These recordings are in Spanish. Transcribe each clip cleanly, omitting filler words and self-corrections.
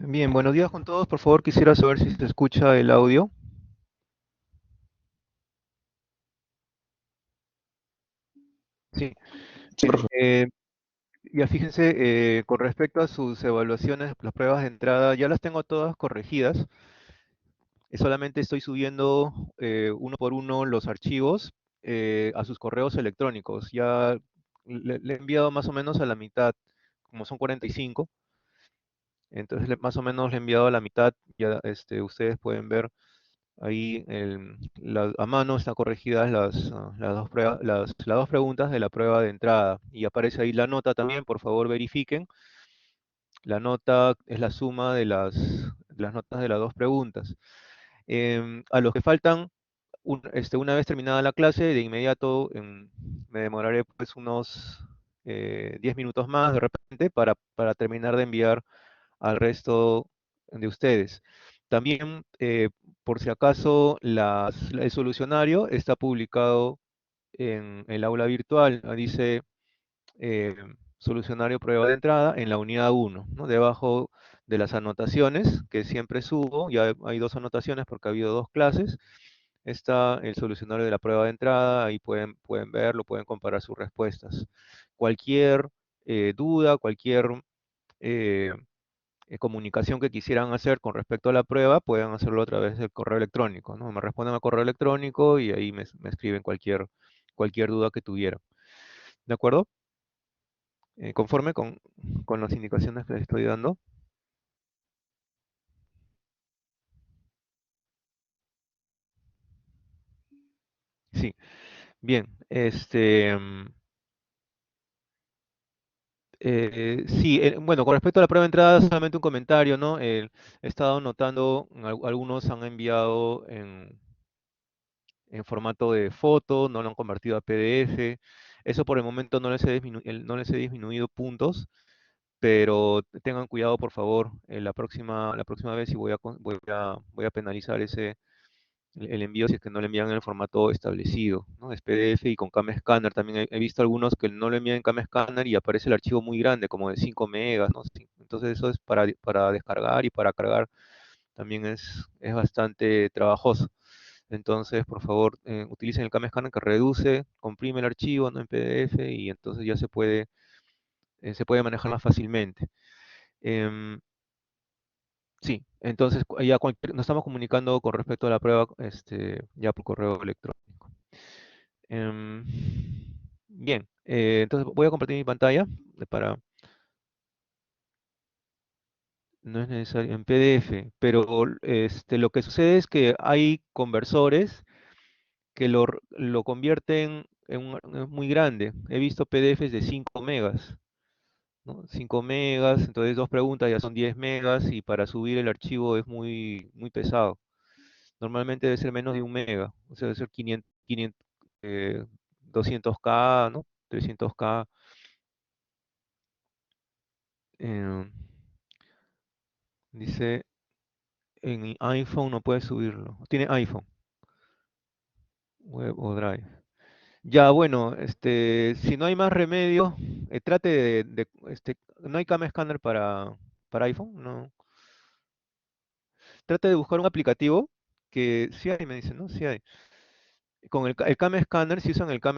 Bien, buenos días con todos. Por favor, quisiera saber si se escucha el audio. Sí, Sí, bien. profe. Ya fíjense, con respecto a sus evaluaciones, las pruebas de entrada, ya las tengo todas corregidas. Solamente estoy subiendo uno por uno los archivos a sus correos electrónicos. Ya le he enviado más o menos a la mitad, como son 45. Entonces más o menos le he enviado a la mitad. Ya ustedes pueden ver. Ahí a mano están corregidas las dos las dos preguntas de la prueba de entrada. Y aparece ahí la nota también, por favor verifiquen. La nota es la suma de las notas de las dos preguntas. A los que faltan, una vez terminada la clase, de inmediato me demoraré pues unos 10 minutos más de repente para terminar de enviar al resto de ustedes. También, por si acaso, el solucionario está publicado en el aula virtual. Dice eh, solucionario prueba de entrada en la unidad 1, ¿no? Debajo de las anotaciones que siempre subo, ya hay dos anotaciones porque ha habido dos clases. Está el solucionario de la prueba de entrada, ahí pueden verlo, pueden comparar sus respuestas. Cualquier duda, cualquier eh, comunicación que quisieran hacer con respecto a la prueba, pueden hacerlo a través del correo electrónico, ¿no? Me responden al correo electrónico y ahí me escriben cualquier duda que tuvieran. ¿De acuerdo? Conforme con las indicaciones que les estoy dando. Sí, bien. Sí, bueno, con respecto a la prueba de entrada, solamente un comentario, ¿no? He estado notando, algunos han enviado en formato de foto, no lo han convertido a PDF. Eso por el momento no les he disminuido puntos, pero tengan cuidado, por favor, la próxima vez y voy a penalizar el envío si es que no le envían en el formato establecido, ¿no? Es PDF y con Cam Scanner. También he visto algunos que no lo envían en Cam Scanner y aparece el archivo muy grande, como de 5 megas, ¿no? Sí. Entonces eso es para descargar y para cargar también es bastante trabajoso. Entonces, por favor, utilicen el Cam Scanner que reduce, comprime el archivo, ¿no? En PDF y entonces ya se puede manejar más fácilmente. Em, sí, entonces nos estamos comunicando con respecto a la prueba ya por correo electrónico. Em, bien, entonces voy a compartir mi pantalla para, no es necesario en PDF, pero lo que sucede es que hay conversores que lo convierten es muy grande. He visto PDFs de 5 megas, ¿no? 5 megas, entonces dos preguntas ya son 10 megas y para subir el archivo es muy, muy pesado. Normalmente debe ser menos de un mega, o sea, debe ser 500, eh, 200K, ¿no? 300K. eh, Dice, en mi iPhone no puede subirlo. Tiene iPhone, Web o Drive. Ya, bueno, si no hay más remedio, trate no hay Cam Scanner para iPhone, no. Trate de buscar un aplicativo que sí hay, me dicen, ¿no? Sí hay. Con el Cam Scanner, si usan el Cam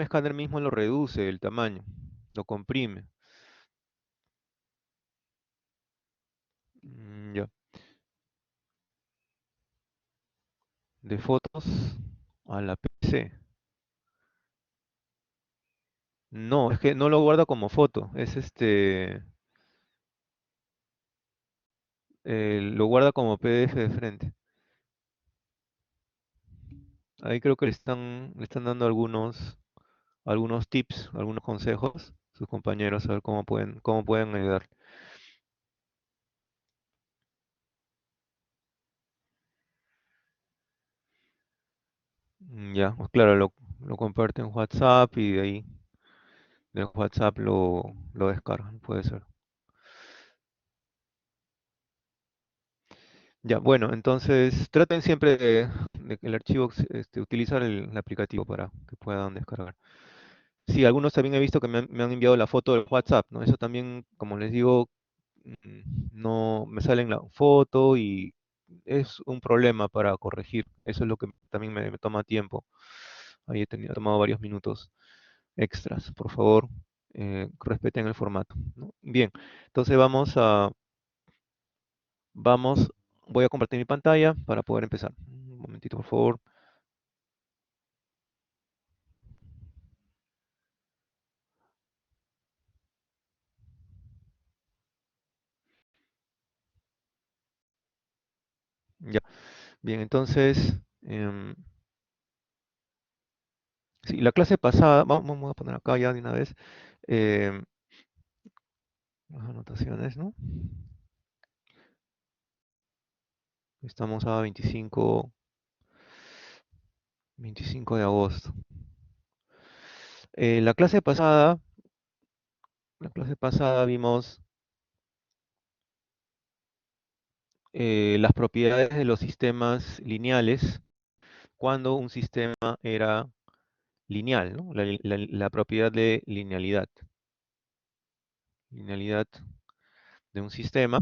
Scanner mismo lo reduce el tamaño, lo comprime. Ya. De fotos a la PC. No, es que no lo guarda como foto, es lo guarda como PDF de frente. Ahí creo que le están dando algunos tips, algunos consejos, sus compañeros, a ver cómo pueden ayudar. Ya, pues claro, lo comparte en WhatsApp y de ahí, de WhatsApp lo descargan, puede ser. Ya, bueno, entonces traten siempre de que el archivo, utilizar el aplicativo para que puedan descargar. Sí, algunos también he visto que me han enviado la foto del WhatsApp, ¿no? Eso también, como les digo, no me sale en la foto y es un problema para corregir. Eso es lo que también me toma tiempo. Ahí he tomado varios minutos extras. Por favor, respeten el formato, ¿no? Bien, entonces vamos, voy a compartir mi pantalla para poder empezar. Un momentito, por favor. Ya, bien, entonces, sí, la clase pasada, vamos a poner acá ya de una vez, em, las anotaciones, ¿no? Estamos a 25 de agosto. La clase pasada vimos las propiedades de los sistemas lineales cuando un sistema era lineal, ¿no? La propiedad de linealidad de un sistema.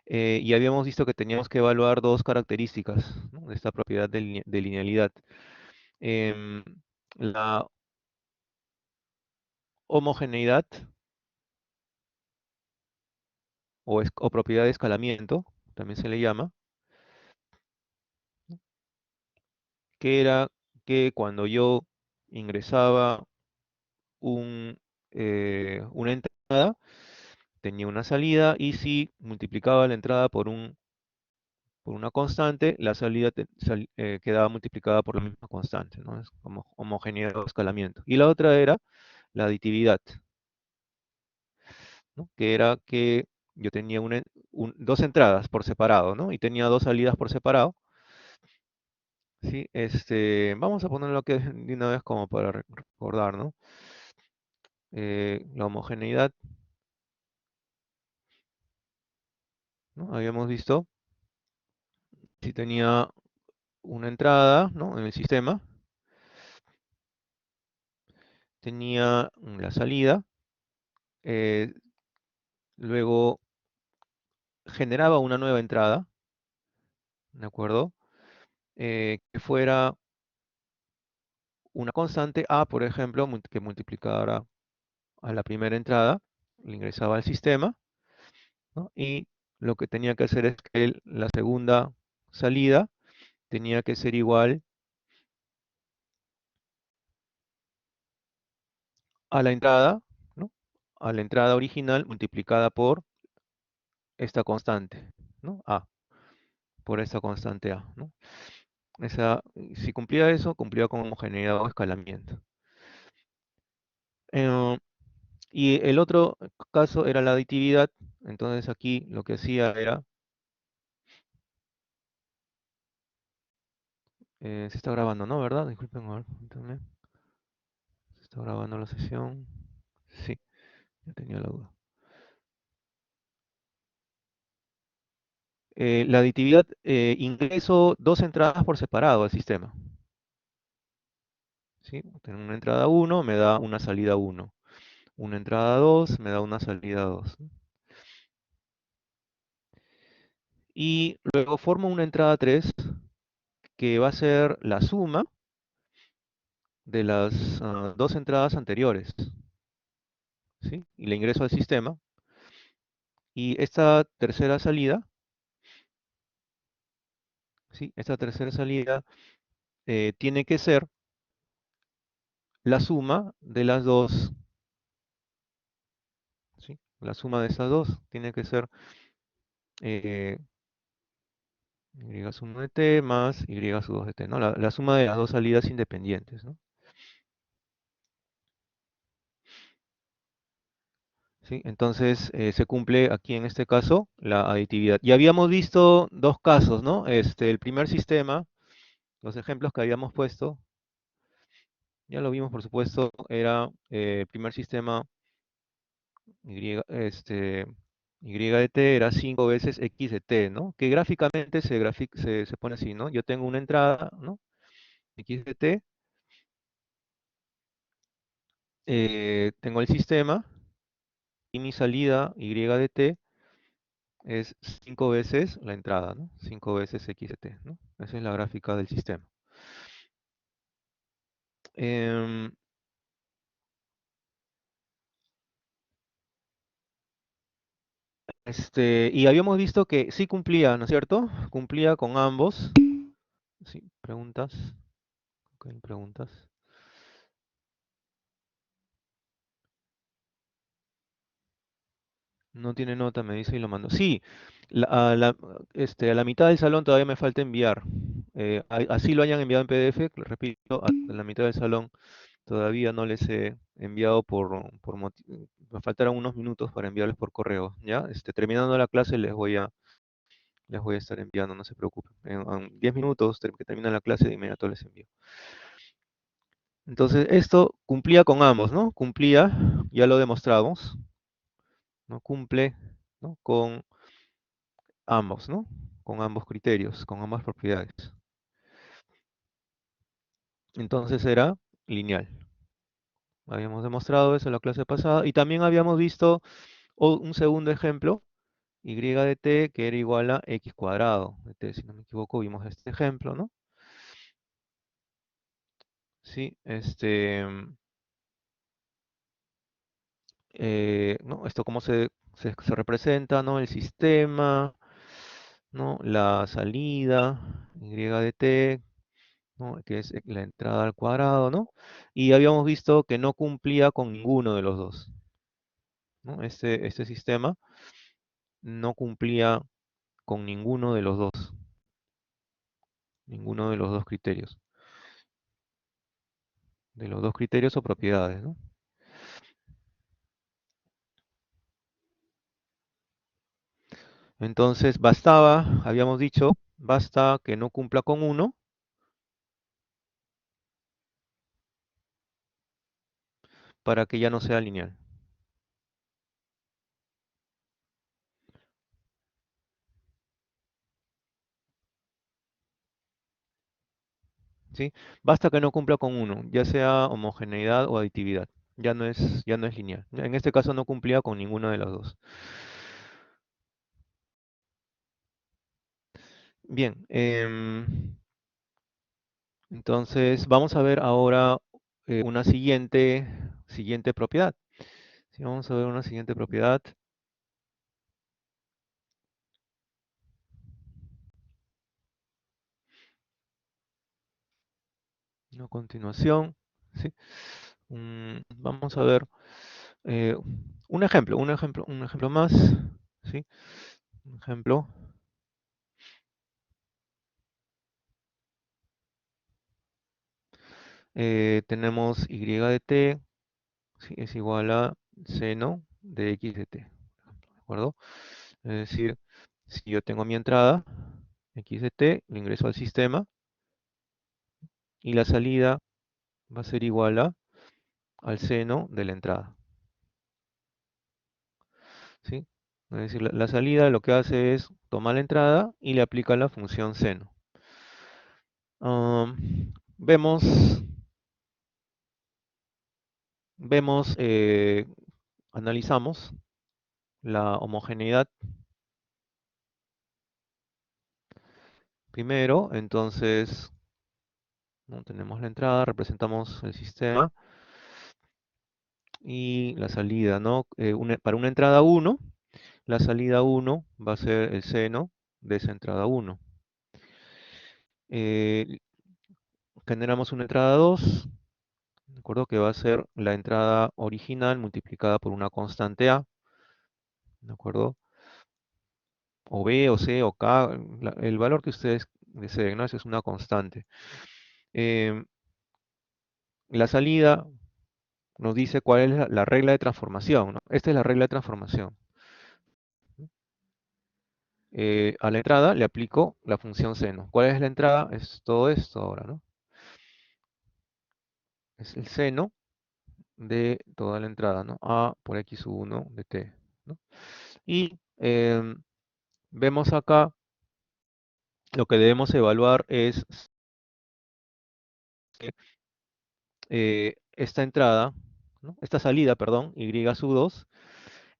Y habíamos visto que teníamos que evaluar dos características, ¿no? De esta propiedad de linealidad. Em, la homogeneidad o propiedad de escalamiento, también se le llama, que era que cuando yo ingresaba una entrada, tenía una salida, y si multiplicaba la entrada por una constante, la salida quedaba multiplicada por la misma constante, ¿no? Es como homogeneidad o escalamiento. Y la otra era la aditividad, ¿no? Que era que yo tenía dos entradas por separado, ¿no? Y tenía dos salidas por separado. ¿Sí? Vamos a ponerlo aquí de una vez como para recordar, ¿no? La homogeneidad, ¿no? Habíamos visto si tenía una entrada, ¿no? En el sistema, tenía la salida, eh, luego generaba una nueva entrada, ¿de acuerdo? Que fuera una constante A, por ejemplo, que multiplicara a la primera entrada, le ingresaba al sistema, ¿no? Y lo que tenía que hacer es que la segunda salida tenía que ser igual a la entrada, ¿no? A la entrada original multiplicada por esta constante, ¿no? A, por esta constante A, ¿no? Si cumplía eso, cumplía con homogeneidad o escalamiento. Eh, y el otro caso era la aditividad. Entonces aquí lo que hacía era, se está grabando, ¿no? ¿Verdad? Disculpen, a ver, permítanme. Se está grabando la sesión. Sí, ya tenía la duda. La aditividad, ingreso dos entradas por separado al sistema. ¿Sí? Tengo una entrada 1, me da una salida 1. Una entrada 2, me da una salida 2. Y luego formo una entrada 3 que va a ser la suma de las dos entradas anteriores. ¿Sí? Y la ingreso al sistema. Y esta tercera salida, ¿sí? Esta tercera salida tiene que ser la suma de las dos, ¿sí? La suma de estas dos tiene que ser eh, y suma de t más y sub 2 de t, ¿no? La suma de las dos salidas independientes, ¿no? ¿Sí? Entonces se cumple aquí en este caso la aditividad. Y habíamos visto dos casos, ¿no? El primer sistema, los ejemplos que habíamos puesto, ya lo vimos por supuesto, era el primer sistema y de t era 5 veces x de t, ¿no? Que gráficamente se pone así, ¿no? Yo tengo una entrada, ¿no? X de t, tengo el sistema y mi salida y de t es 5 veces la entrada, ¿no? 5 veces x de t, ¿no? Esa es la gráfica del sistema. Em, y habíamos visto que sí cumplía, ¿no es cierto? Cumplía con ambos. Sí, preguntas. Ok, preguntas. No tiene nota, me dice y lo mando. Sí, a la mitad del salón todavía me falta enviar. Así lo hayan enviado en PDF, repito, a la mitad del salón todavía no les he enviado me faltaron unos minutos para enviarles por correo, ¿ya? Terminando la clase les voy a estar enviando, no se preocupen. En 10 minutos que termina la clase, de inmediato les envío. Entonces, esto cumplía con ambos, ¿no? Cumplía, ya lo demostramos, ¿no? Cumple, ¿no? Con ambos, ¿no? Con ambos criterios, con ambas propiedades. Entonces era lineal. Habíamos demostrado eso en la clase pasada y también habíamos visto un segundo ejemplo, y de t que era igual a x cuadrado de t, si no me equivoco, vimos este ejemplo, ¿no? Sí, ¿no? Esto cómo se representa, ¿no? El sistema, ¿no? La salida, y de t, ¿no? Que es la entrada al cuadrado, ¿no? Y habíamos visto que no cumplía con ninguno de los dos, ¿no? Este sistema no cumplía con ninguno de los dos criterios, o propiedades, ¿no? Entonces bastaba, habíamos dicho, basta que no cumpla con uno para que ya no sea lineal. ¿Sí? Basta que no cumpla con uno, ya sea homogeneidad o aditividad. Ya no es lineal. En este caso no cumplía con ninguna de las dos. Bien, entonces vamos a ver ahora una siguiente propiedad. Sí, vamos a ver una siguiente propiedad. A continuación, ¿sí? Vamos a ver eh, un ejemplo más, ¿sí? Un ejemplo, tenemos y de t, ¿sí? Es igual a seno de x de t, ¿de acuerdo? Es decir, si yo tengo mi entrada, x de t, lo ingreso al sistema, y la salida va a ser igual al seno de la entrada, ¿sí? Es decir, la salida lo que hace es tomar la entrada y le aplica la función seno. Vemos, analizamos la homogeneidad primero, entonces, ¿no? Tenemos la entrada, representamos el sistema y la salida, ¿no? Para una entrada 1, la salida 1 va a ser el seno de esa entrada 1. Eh, Generamos una entrada 2, ¿de acuerdo? Que va a ser la entrada original multiplicada por una constante A, ¿de acuerdo? O B, o C, o K, el valor que ustedes deseen, ¿no? Esa es una constante. Em, la salida nos dice cuál es la regla de transformación, ¿no? Esta es la regla de transformación. A la entrada le aplico la función seno. ¿Cuál es la entrada? Es todo esto ahora, ¿no? Es el seno de toda la entrada, ¿no? A por x1 de t, ¿no? Y vemos acá, lo que debemos evaluar es que esta entrada, ¿no? Esta salida, perdón, y sub 2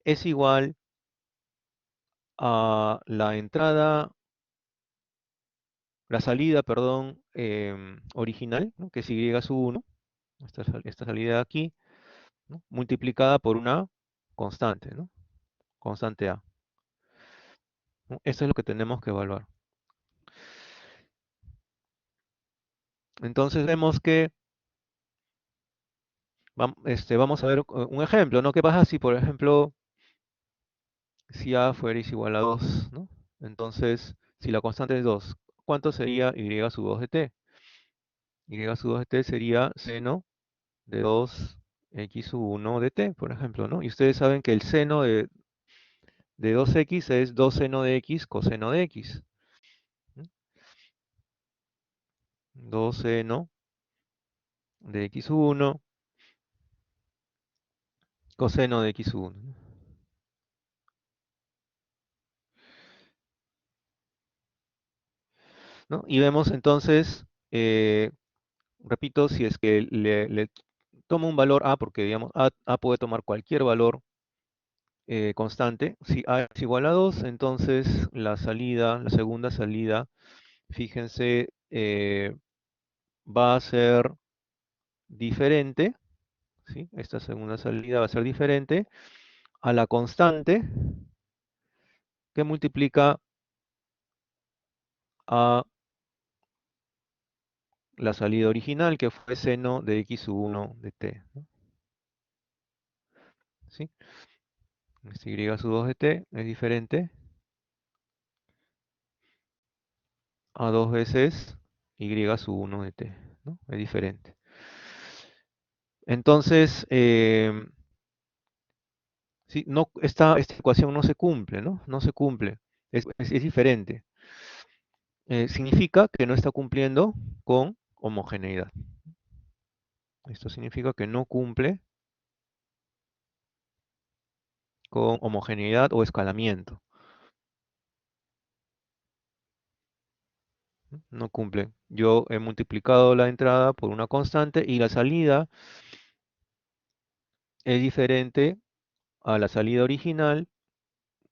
es igual a la entrada, la salida, perdón, original, ¿no? Que es y sub 1, esta salida de aquí, ¿no? Multiplicada por una constante, ¿no? Constante A, ¿no? Eso es lo que tenemos que evaluar. Entonces vemos que vamos a ver un ejemplo, ¿no? ¿Qué pasa si, por ejemplo, si A fuera igual a 2, ¿no? Entonces, si la constante es 2, ¿cuánto sería y sub 2 de t? Y sub 2 de t sería seno de 2x sub 1 de t, por ejemplo, ¿no? Y ustedes saben que el seno de 2x es 2 seno de x coseno de x. 2 seno de x sub 1 coseno de x sub 1. ¿No? Y vemos entonces, repito, si es que le tomo un valor a, porque digamos a puede tomar cualquier valor constante. Si a es igual a 2, entonces la salida, la segunda salida, fíjense, va a ser diferente, ¿sí? Esta segunda salida va a ser diferente a la constante que multiplica a la salida original, que fue seno de x sub 1 de t, ¿no? ¿Sí? Este y sub 2 de t es diferente a 2 veces y sub 1 de t, ¿no? Es diferente. Entonces, sí, no, esta ecuación no se cumple, ¿no? No se cumple. Es diferente. Significa que no está cumpliendo con homogeneidad. Esto significa que no cumple con homogeneidad o escalamiento. ¿No? No cumple. Yo he multiplicado la entrada por una constante y la salida es diferente a la salida original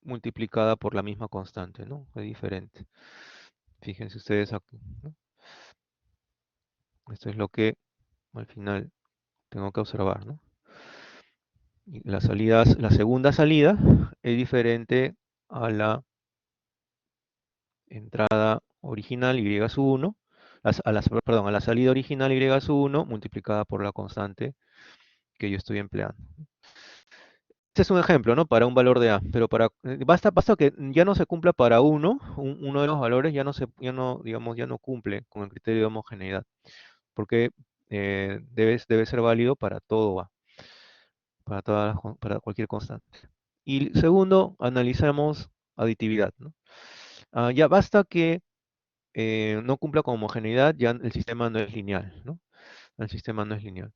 multiplicada por la misma constante, ¿no? Es diferente. Fíjense ustedes aquí, ¿no? Esto es lo que al final tengo que observar, ¿no? Y la segunda salida es diferente a la entrada original y sub 1, perdón, a la salida original y sub 1 multiplicada por la constante que yo estoy empleando. Este es un ejemplo, ¿no? Para un valor de A, pero basta que ya no se cumpla para uno de los valores digamos, ya no cumple con el criterio de homogeneidad, porque debe ser válido para todo A, para cualquier constante. Y segundo, analizamos aditividad, ¿no? Ya basta que no cumpla con homogeneidad, ya el sistema no es lineal, ¿no? El sistema no es lineal.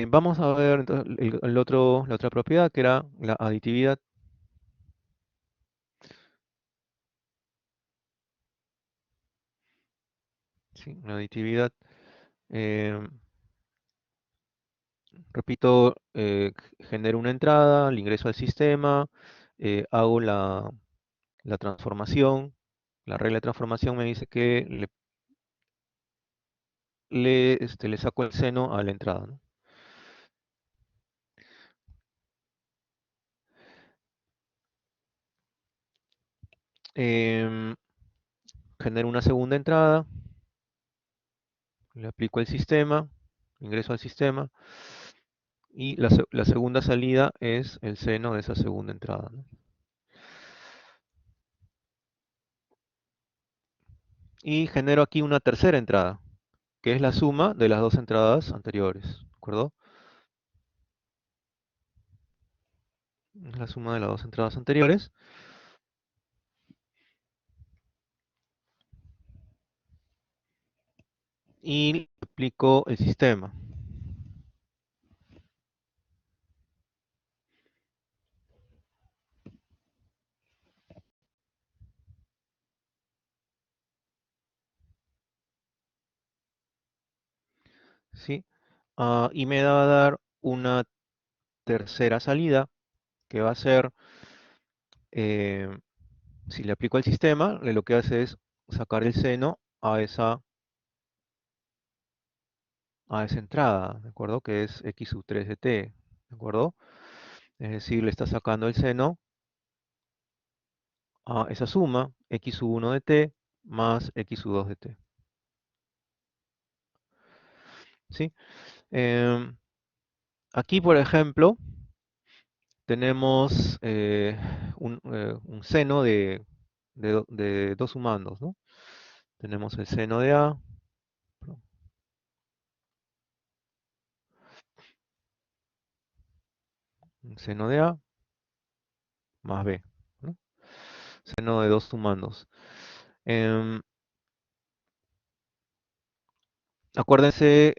Vamos a ver entonces la otra propiedad, que era la aditividad. Sí, la aditividad. Eh, repito, genero una entrada, le ingreso al sistema, hago la transformación. La regla de transformación me dice que le saco el seno a la entrada, ¿no? Em, genero una segunda entrada, le aplico el sistema, ingreso al sistema, y la segunda salida es el seno de esa segunda entrada, ¿no? Y genero aquí una tercera entrada, que es la suma de las dos entradas anteriores, ¿de acuerdo? Es la suma de las dos entradas anteriores. Y aplico el sistema. ¿Sí? y me va a dar una tercera salida que va a ser, eh, si le aplico el sistema, lo que hace es sacar el seno a esa entrada, ¿de acuerdo? Que es x sub 3 de t, ¿de acuerdo? Es decir, le está sacando el seno a esa suma, x sub 1 de t más x sub 2 de t, ¿sí? Em, Aquí, por ejemplo, tenemos un seno de dos sumandos, ¿no? Tenemos el seno de A, perdón, un seno de A más B, ¿no? Seno de dos sumandos. Em, Acuérdense,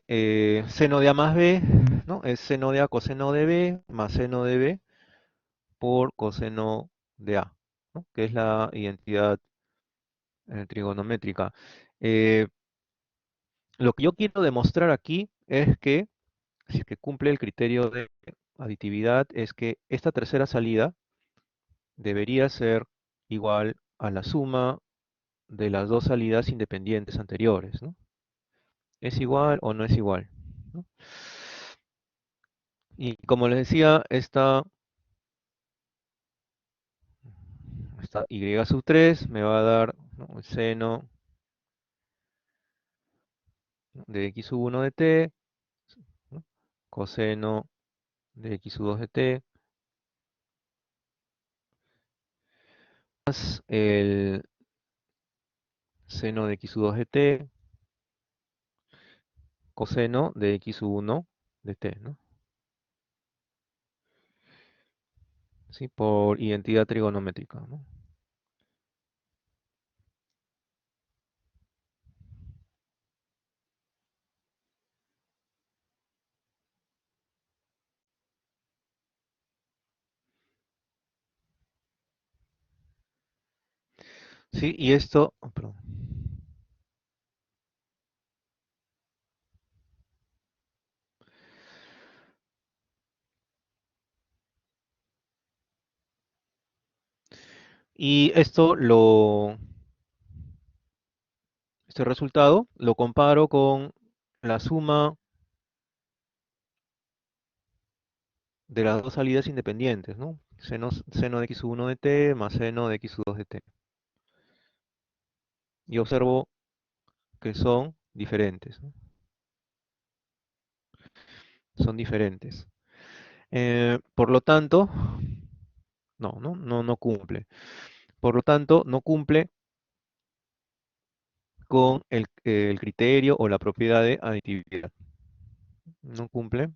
seno de A más B, ¿no? Es seno de A coseno de B más seno de B por coseno de A, ¿no? Que es la identidad trigonométrica. Eh, lo que yo quiero demostrar aquí es que, si es que cumple el criterio de aditividad, es que esta tercera salida debería ser igual a la suma de las dos salidas independientes anteriores, ¿no? ¿Es igual o no es igual? ¿No? Y como les decía, esta y sub 3 me va a dar, ¿no?, el seno de x sub 1 de t, ¿no?, coseno de x sub 2 de t, más el seno de x sub 2 de t, coseno de x sub 1 de t, ¿no? ¿Sí? Por identidad trigonométrica, ¿no? ¿Sí? Y esto, oh, perdón. Y este resultado lo comparo con la suma de las dos salidas independientes, ¿no? Seno de x sub 1 de t más seno de x sub 2 de t. Y observo que son diferentes, ¿no? Son diferentes. Por lo tanto, no cumple. Por lo tanto, no cumple con el criterio o la propiedad de aditividad. No cumple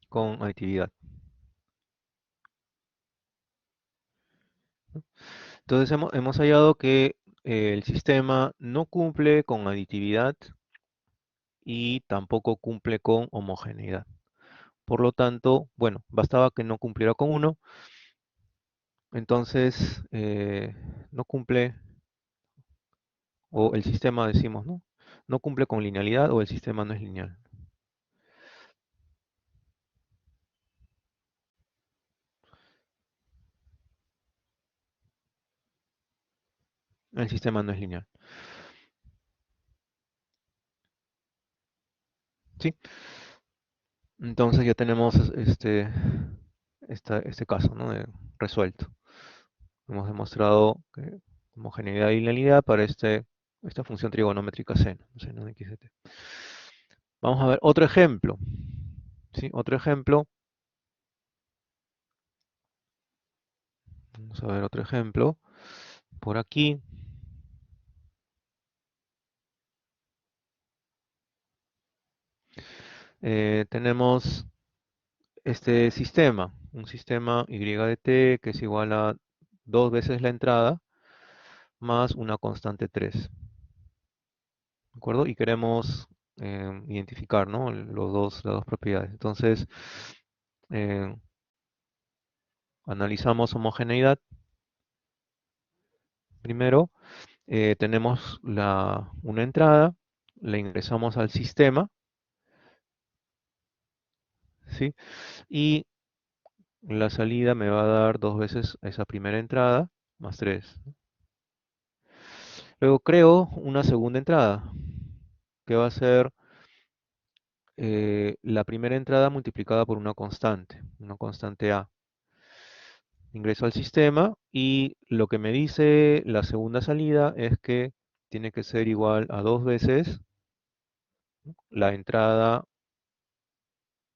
con aditividad. Entonces hemos hallado que el sistema no cumple con aditividad y tampoco cumple con homogeneidad. Por lo tanto, bueno, bastaba que no cumpliera con uno, entonces no cumple, o el sistema decimos, ¿no? No cumple con linealidad o el sistema no es lineal. El sistema no es lineal. ¿Sí? Entonces ya tenemos este caso, ¿no?, resuelto. Hemos demostrado que homogeneidad y linealidad para esta función trigonométrica seno de x de t. Vamos a ver otro ejemplo. ¿Sí? Otro ejemplo. Vamos a ver otro ejemplo. Por aquí tenemos este sistema, un sistema y de t que es igual a dos veces la entrada más una constante 3. ¿De acuerdo? Y queremos identificar, ¿no?, las dos propiedades. Entonces, eh, analizamos homogeneidad primero Tenemos una entrada, la ingresamos al sistema, ¿sí? Y la salida me va a dar dos veces esa primera entrada, más 3. Luego creo una segunda entrada, que va a ser la primera entrada multiplicada por una constante A. Ingreso al sistema y lo que me dice la segunda salida es que tiene que ser igual a dos veces la entrada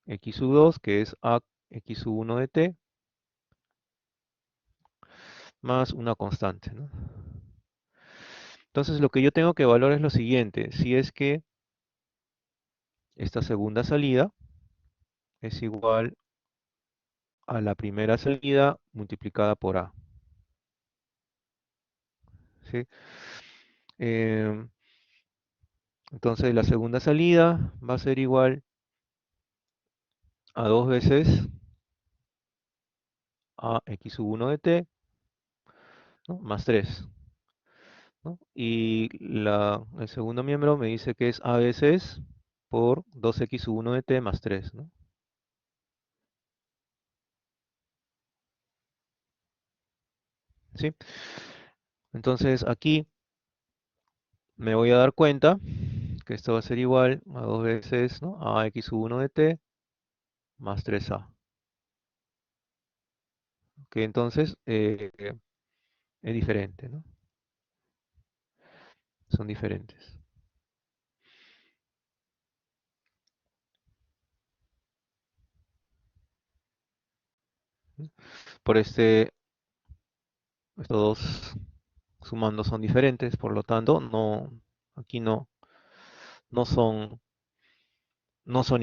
x2, que es a x1 de t, más una constante, ¿no? Entonces lo que yo tengo que evaluar es lo siguiente: si es que esta segunda salida es igual a la primera salida multiplicada por a, ¿sí? Em, entonces la segunda salida va a ser igual a dos veces a x1 de t, ¿no? Más 3, ¿no? Y el segundo miembro me dice que es a veces por 2x1 de t más 3, ¿no? ¿Sí? Entonces aquí me voy a dar cuenta que esto va a ser igual a dos veces, ¿no?, a x1 de t más 3a. Que entonces es diferente, ¿no? Son diferentes. ¿Sí? Por estos dos sumandos son diferentes, por lo tanto, aquí no son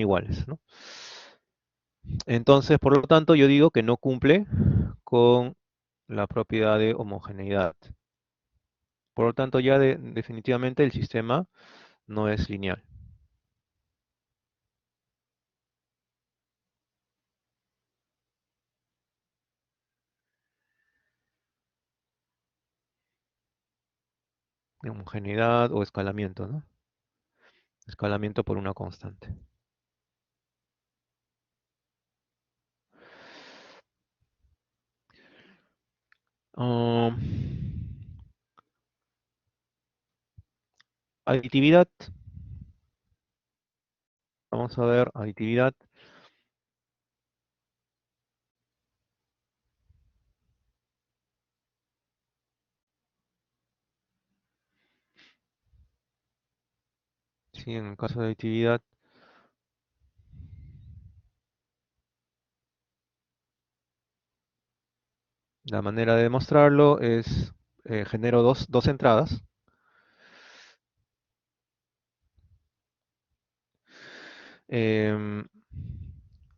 iguales, ¿no? Entonces, por lo tanto, yo digo que no cumple con la propiedad de homogeneidad. Por lo tanto, ya definitivamente el sistema no es lineal. De homogeneidad o escalamiento, ¿no? Escalamiento por una constante. Um, aditividad. Vamos a ver aditividad. Sí, en el caso de aditividad, la manera de demostrarlo es genero dos entradas. Em,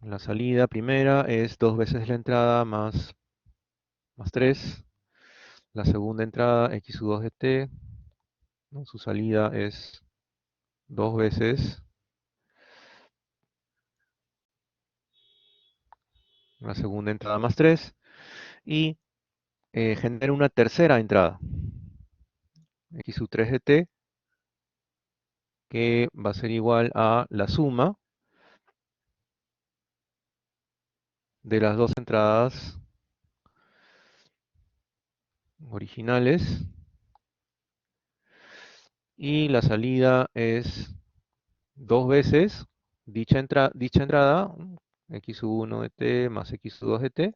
la salida primera es dos veces la entrada más 3. La segunda entrada, x2 de t, ¿no? Su salida es dos veces la segunda entrada más 3. Y genera una tercera entrada, x3 de t, que va a ser igual a la suma de las dos entradas originales. Y la salida es dos veces dicha entrada, x1 de t más x2 de t,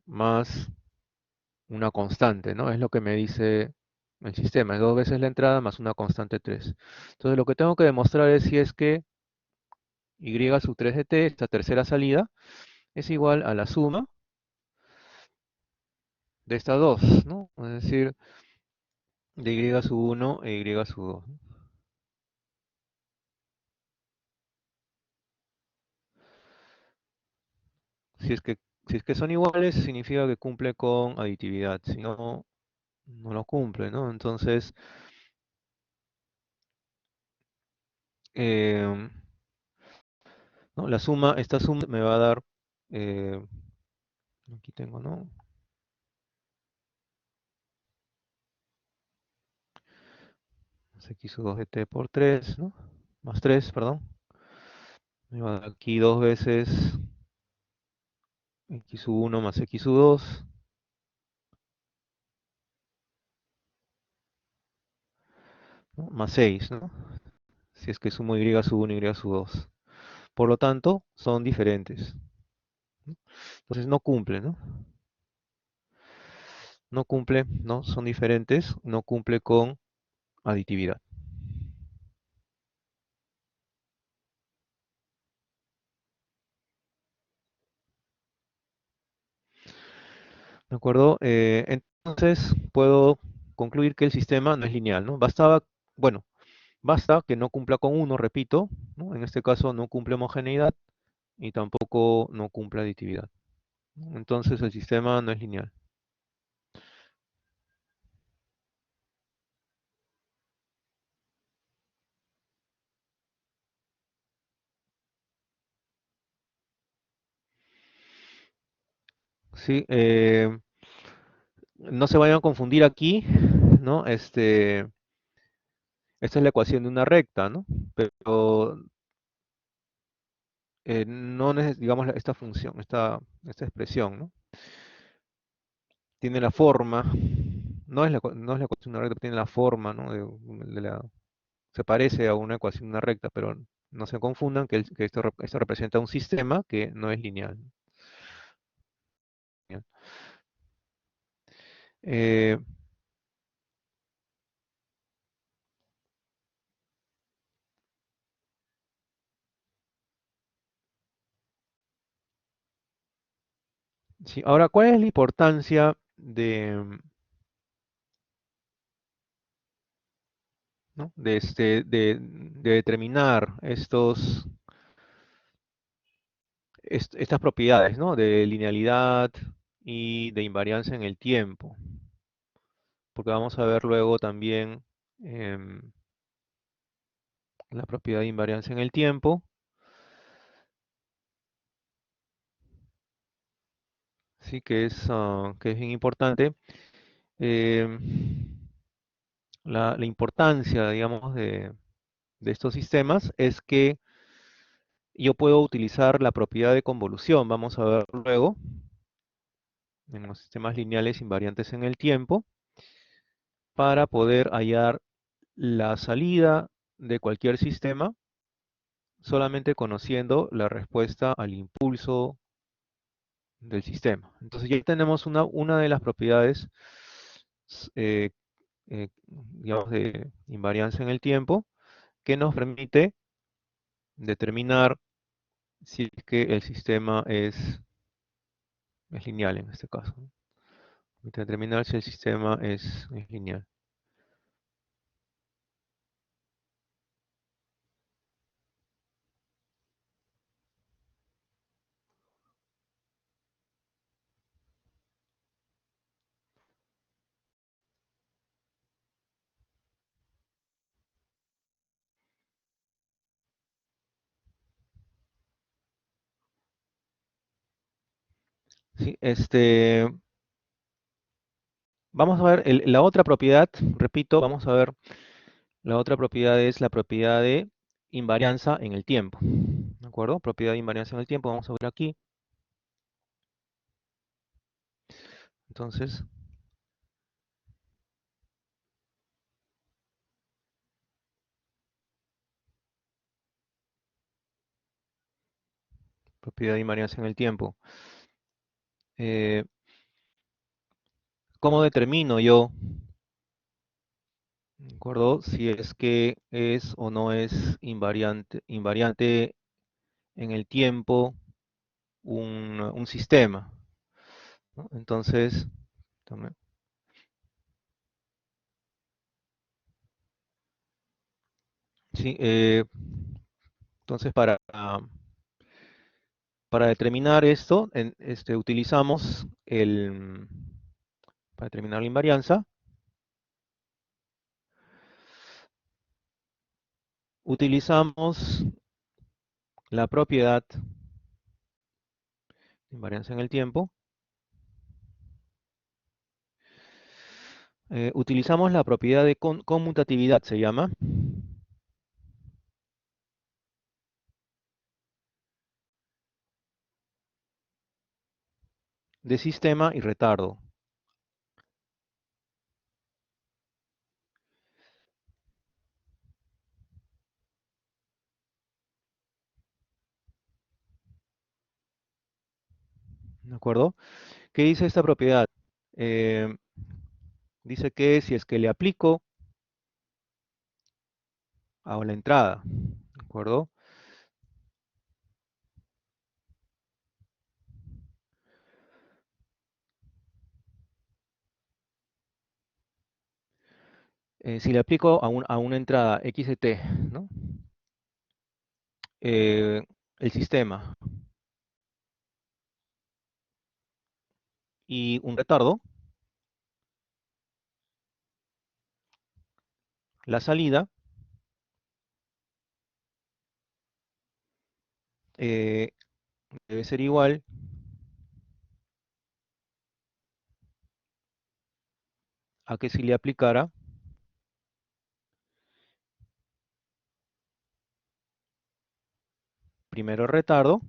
más una constante, ¿no? Es lo que me dice el sistema, es dos veces la entrada más una constante 3. Entonces lo que tengo que demostrar es si es que y sub 3 de t, esta tercera salida, es igual a la suma de estas dos, ¿no? Es decir, de y sub 1 e y sub 2. Si es que, si es que son iguales, significa que cumple con aditividad. Si no, no lo cumple, ¿no? Entonces, em, ¿no? Esta suma me va a dar, eh, aquí tengo, ¿no? x sub 2 de t por 3, ¿no? Más 3, perdón. Me va aquí dos veces x sub 1 más x sub 2, ¿no? Más 6, ¿no? Si es que sumo y sub 1 y sub 2. Por lo tanto, son diferentes. Entonces no cumple, ¿no? No cumple, ¿no? Son diferentes, no cumple con aditividad. ¿De acuerdo? Entonces puedo concluir que el sistema no es lineal, ¿no? Bueno, basta que no cumpla con uno, repito, ¿no? En este caso no cumple homogeneidad y tampoco no cumple aditividad, ¿no? Entonces el sistema no es lineal. Sí, no se vayan a confundir aquí, ¿no? Esta es la ecuación de una recta, ¿no? Pero no digamos, esta función, esta expresión, ¿no? Tiene la forma, no es la ecuación de una recta, tiene la forma, ¿no? Se parece a una ecuación de una recta, pero no se confundan que esto representa un sistema que no es lineal. Bien. Eh, sí, ahora, ¿cuál es la importancia ¿no? de determinar estas propiedades, ¿no? De linealidad y de invariancia en el tiempo? Porque vamos a ver luego también em, la propiedad de invariancia en el tiempo, sí, que es bien importante. Em, la importancia, digamos, de estos sistemas es que yo puedo utilizar la propiedad de convolución, vamos a ver luego, en los sistemas lineales invariantes en el tiempo, para poder hallar la salida de cualquier sistema solamente conociendo la respuesta al impulso del sistema. Entonces ya tenemos una de las propiedades, eh, digamos, de invariancia en el tiempo, que nos permite determinar si es que el sistema es lineal en este caso, ¿no? Permite determinar si el sistema es lineal. Sí, vamos a ver la otra propiedad, repito, vamos a ver, la otra propiedad es la propiedad de invarianza en el tiempo. ¿De acuerdo? Propiedad de invarianza en el tiempo, vamos a ver aquí. Entonces, propiedad de invariancia en el tiempo. Eh, ¿Cómo determino yo, de acuerdo, si es que es o no es invariante en el tiempo un sistema, ¿no? Entonces, también- sí, entonces para determinar esto, utilizamos para determinar la invarianza, utilizamos la propiedad de invarianza en el tiempo, Utilizamos la propiedad de conmutatividad, se llama, de sistema y retardo. ¿De acuerdo? ¿Qué dice esta propiedad? Eh, Dice que si es que le aplico a la entrada, ¿de acuerdo? Si le aplico a una entrada x de t, ¿no? El sistema y un retardo, la salida eh, debe ser igual a que si le aplicara primero el retardo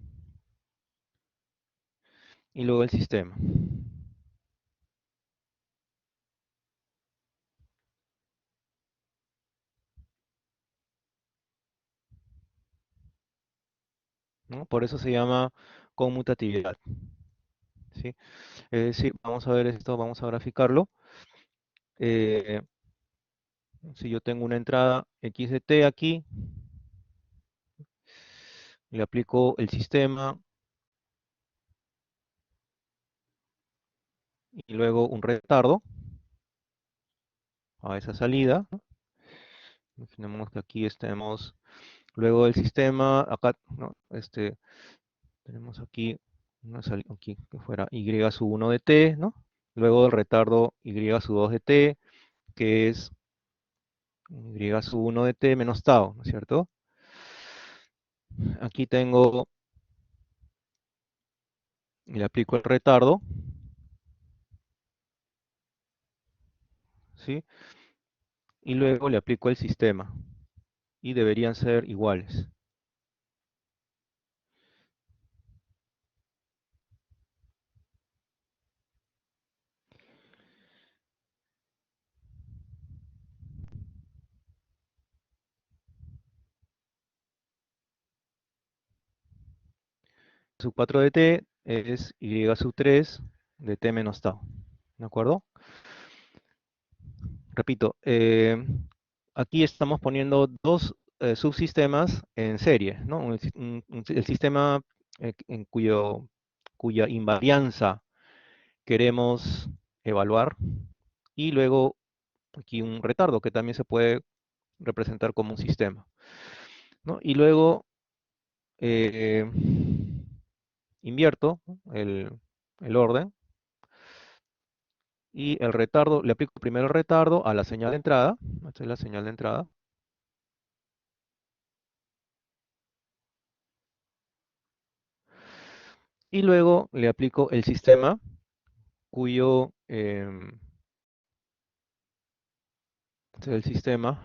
y luego el sistema, ¿no? Por eso se llama conmutatividad, ¿sí? Es decir, vamos a ver esto, vamos a graficarlo. Eh, si yo tengo una entrada x de t aquí, le aplico el sistema y luego un retardo a esa salida, ¿no? Imaginemos que aquí estemos, luego el sistema, acá, ¿no? Tenemos aquí, aquí que fuera y sub 1 de t, ¿no? Luego el retardo y sub 2 de t, que es y sub 1 de t menos tau, ¿no es cierto? Aquí tengo, y le aplico el retardo, ¿sí? Y luego le aplico el sistema, y deberían ser iguales. Sub 4 de t es y sub 3 de t menos tau, ¿de acuerdo? Repito, aquí estamos poniendo dos subsistemas en serie, ¿no? El sistema cuya invarianza queremos evaluar y luego aquí un retardo que también se puede representar como un sistema, ¿no? Y luego eh, invierto, ¿no? el orden y el retardo, le aplico primero el retardo a la señal de entrada, esta es la señal de entrada, y luego le aplico el sistema cuyo este es el sistema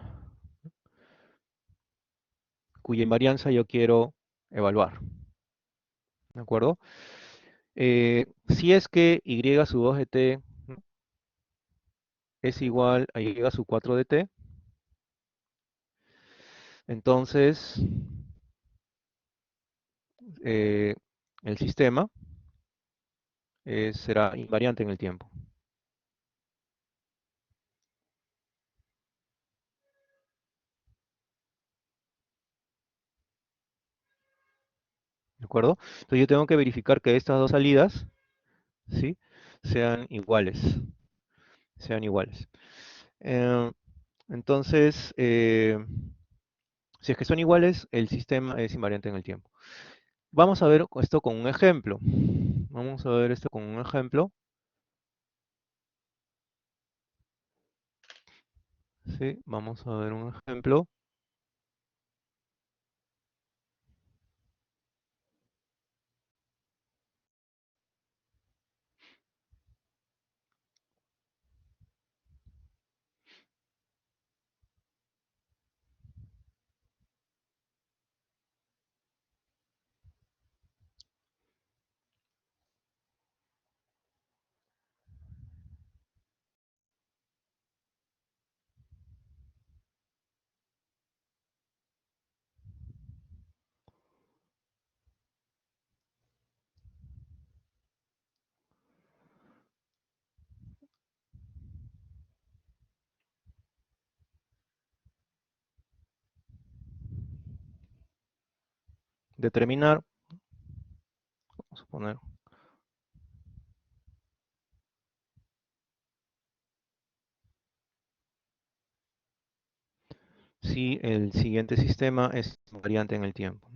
cuya invarianza yo quiero evaluar, ¿de acuerdo? Si es que y sub 2 de t, ¿no? Es igual a y sub 4 de t, entonces eh, el sistema será invariante en el tiempo, ¿de acuerdo? Entonces yo tengo que verificar que estas dos salidas, ¿sí? sean iguales, sean iguales. Eh, entonces, si es que son iguales, el sistema es invariante en el tiempo. Vamos a ver esto con un ejemplo. Vamos a ver esto con un ejemplo. Sí, vamos a ver un ejemplo. determinar, vamos a poner, si el siguiente sistema es variante en el tiempo.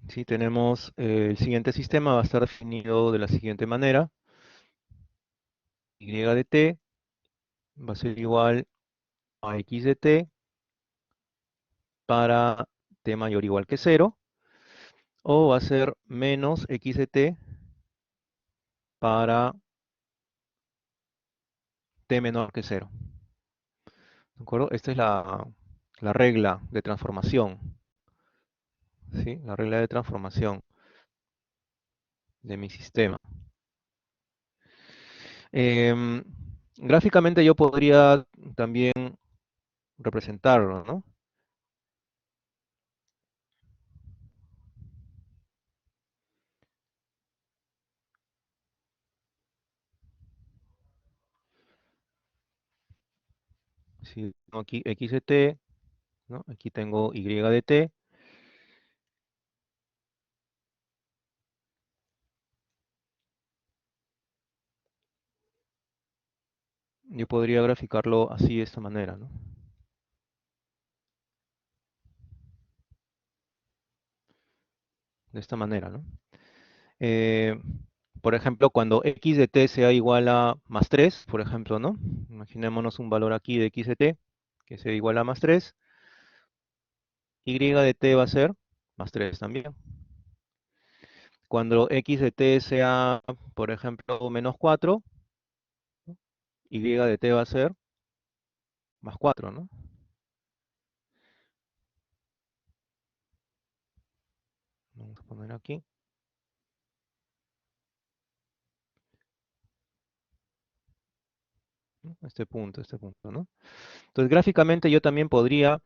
Si tenemos el siguiente sistema va a estar definido de la siguiente manera. Y de t va a ser igual a x de t para t mayor o igual que 0. O va a ser menos x de t para t menor que 0. ¿De acuerdo? Esta es la regla de transformación. ¿Sí? La regla de transformación de mi sistema. Em, Gráficamente yo podría también representarlo, ¿no? Si tengo aquí x de t, ¿no? Aquí tengo y de t. Yo podría graficarlo así de esta manera, ¿no? De esta manera, ¿no? Eh, por ejemplo, cuando x de t sea igual a más 3, por ejemplo, ¿no? Imaginémonos un valor aquí de x de t que sea igual a más 3, y de t va a ser más 3 también. Cuando x de t sea, por ejemplo, menos 4, y de t va a ser más 4, ¿no? Vamos a poner aquí, ¿no? Este punto, ¿no? Entonces, gráficamente yo también podría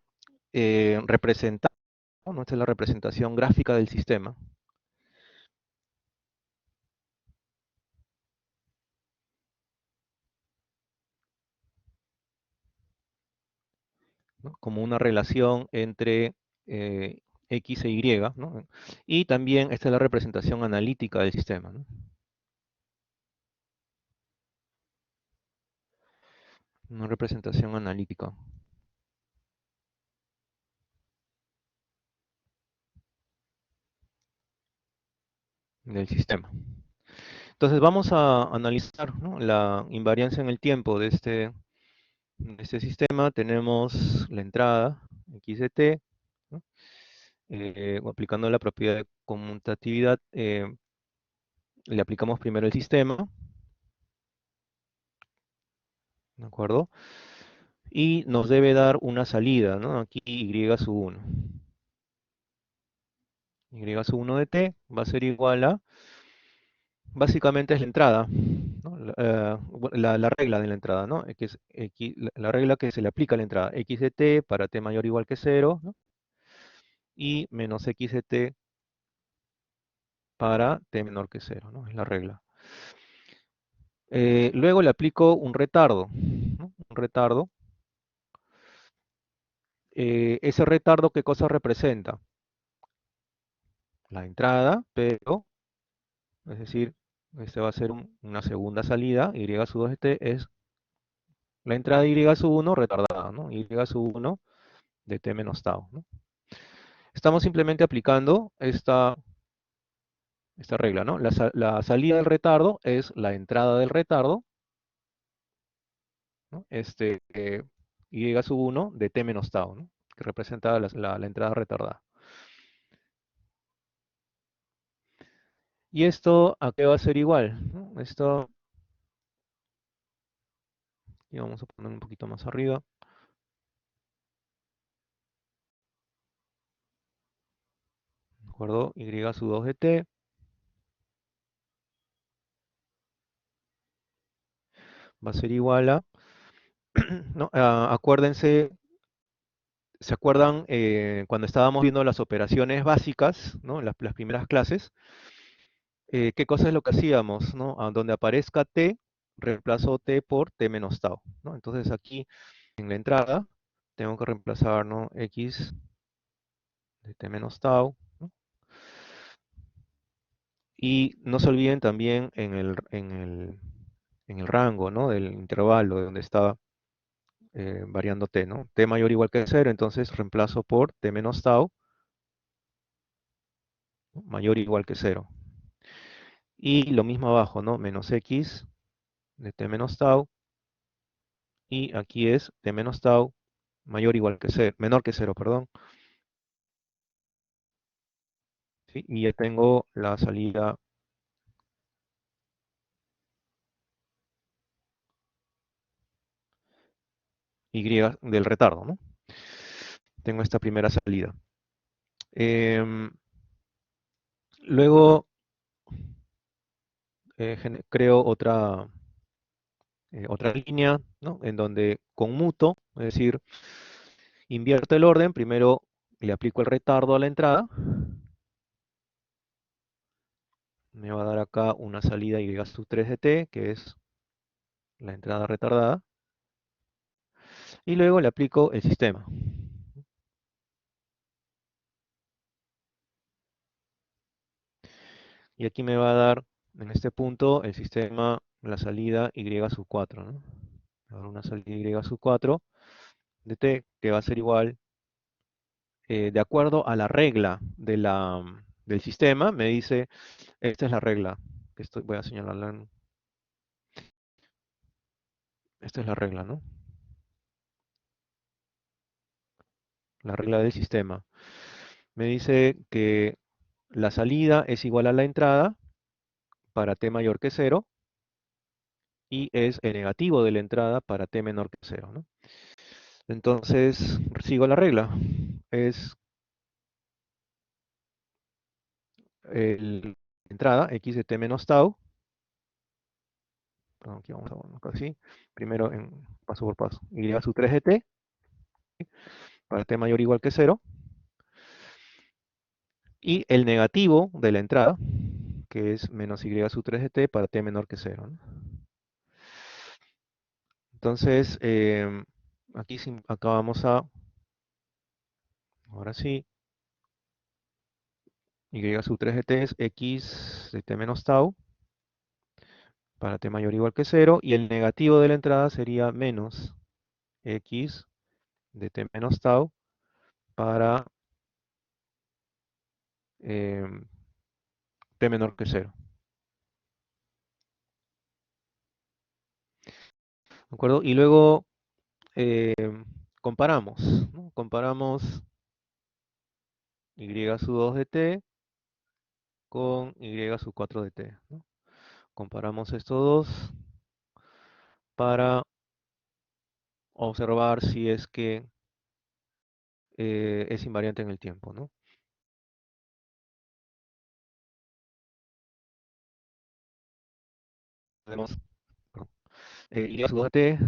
representar, ¿no? Esta es la representación gráfica del sistema, ¿no? Como una relación entre x e y, ¿no? Y también esta es la representación analítica del sistema, ¿no? Una representación analítica del sistema. Entonces vamos a analizar, ¿no? La invariancia en el tiempo de este sistema. Tenemos la entrada x de t, ¿no? Aplicando la propiedad de conmutatividad, le aplicamos primero el sistema, ¿de acuerdo? Y nos debe dar una salida, ¿no? Aquí y sub 1. Y sub 1 de t va a ser igual a, básicamente es la entrada, ¿no? La regla de la entrada, ¿no? Que es la regla que se le aplica a la entrada, x de t para t mayor o igual que 0, ¿no? Y menos x de t para t menor que 0, ¿no? Es la regla. Luego le aplico un retardo, ¿no? Un retardo. Ese retardo, ¿qué cosa representa? La entrada, pero, es decir, este va a ser una segunda salida, y sub 2 de t es la entrada de y sub 1 retardada, ¿no? Y sub 1 de t menos tau, ¿no? Estamos simplemente aplicando esta regla, ¿no? La salida del retardo es la entrada del retardo, ¿no? Y sub 1 de t menos tau, ¿no? Que representa la entrada retardada. ¿Y esto a qué va a ser igual? ¿No? Esto, y vamos a poner un poquito más arriba, ¿de acuerdo? Y sub 2 de t. va a ser igual a, ¿no? Acuérdense, ¿se acuerdan cuando estábamos viendo las operaciones básicas, ¿no? Las primeras clases? ¿Qué cosa es lo que hacíamos, ¿no? Donde aparezca t, reemplazo t por t menos tau, ¿no? Entonces aquí en la entrada tengo que reemplazar, ¿no? X de t menos tau, ¿no? Y no se olviden también en el rango, ¿no? Del intervalo de donde está variando t, ¿no? T mayor o igual que cero, entonces reemplazo por t menos tau, ¿no? Mayor o igual que cero. Y lo mismo abajo, ¿no? Menos x de t menos tau, y aquí es t menos tau mayor o igual que cero, menor que cero, perdón. ¿Sí? Y ya tengo la salida y del retardo, ¿no? Tengo esta primera salida. Em, Luego creo otra línea, ¿no? En donde conmuto, es decir, invierto el orden, primero le aplico el retardo a la entrada, me va a dar acá una salida y sub 3 de t, que es la entrada retardada, y luego le aplico el sistema. Y aquí me va a dar, en este punto, el sistema, la salida y sub 4, ¿no? Me va a dar una salida y sub 4 de t, que va a ser igual, de acuerdo a la regla del sistema, me dice, esta es la regla, que voy a señalarla, esta es la regla, ¿no? La regla del sistema. Me dice que la salida es igual a la entrada para t mayor que cero, y es el negativo de la entrada para t menor que cero, ¿no? Entonces, sigo la regla. Es la entrada, x de t menos tau. Perdón, aquí vamos a ponerlo así. Primero, paso por paso. Y sub 3 de t para t mayor o igual que cero. Y el negativo de la entrada, que es menos y sub 3 de t para t menor que cero, ¿no? Entonces, aquí acá vamos a, ahora sí, y sub 3 de t es x de t menos tau para t mayor o igual que cero, y el negativo de la entrada sería menos x de t menos tau para em, t menor que cero. ¿De acuerdo? Y luego comparamos, ¿no? Comparamos y sub 2 de t con y sub 4 de t, ¿no? Comparamos estos dos para observar si es que es invariante en el tiempo, ¿no? Tenemos perdón, y sub 2 de t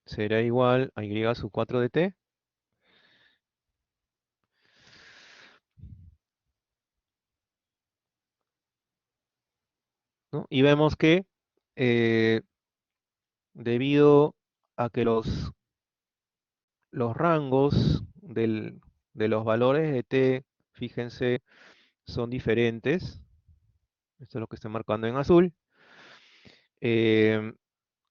será igual a y sub 4 de t, ¿no? Y vemos que eh, debido a que los rangos de los valores de t, fíjense, son diferentes. Esto es lo que estoy marcando en azul. Em,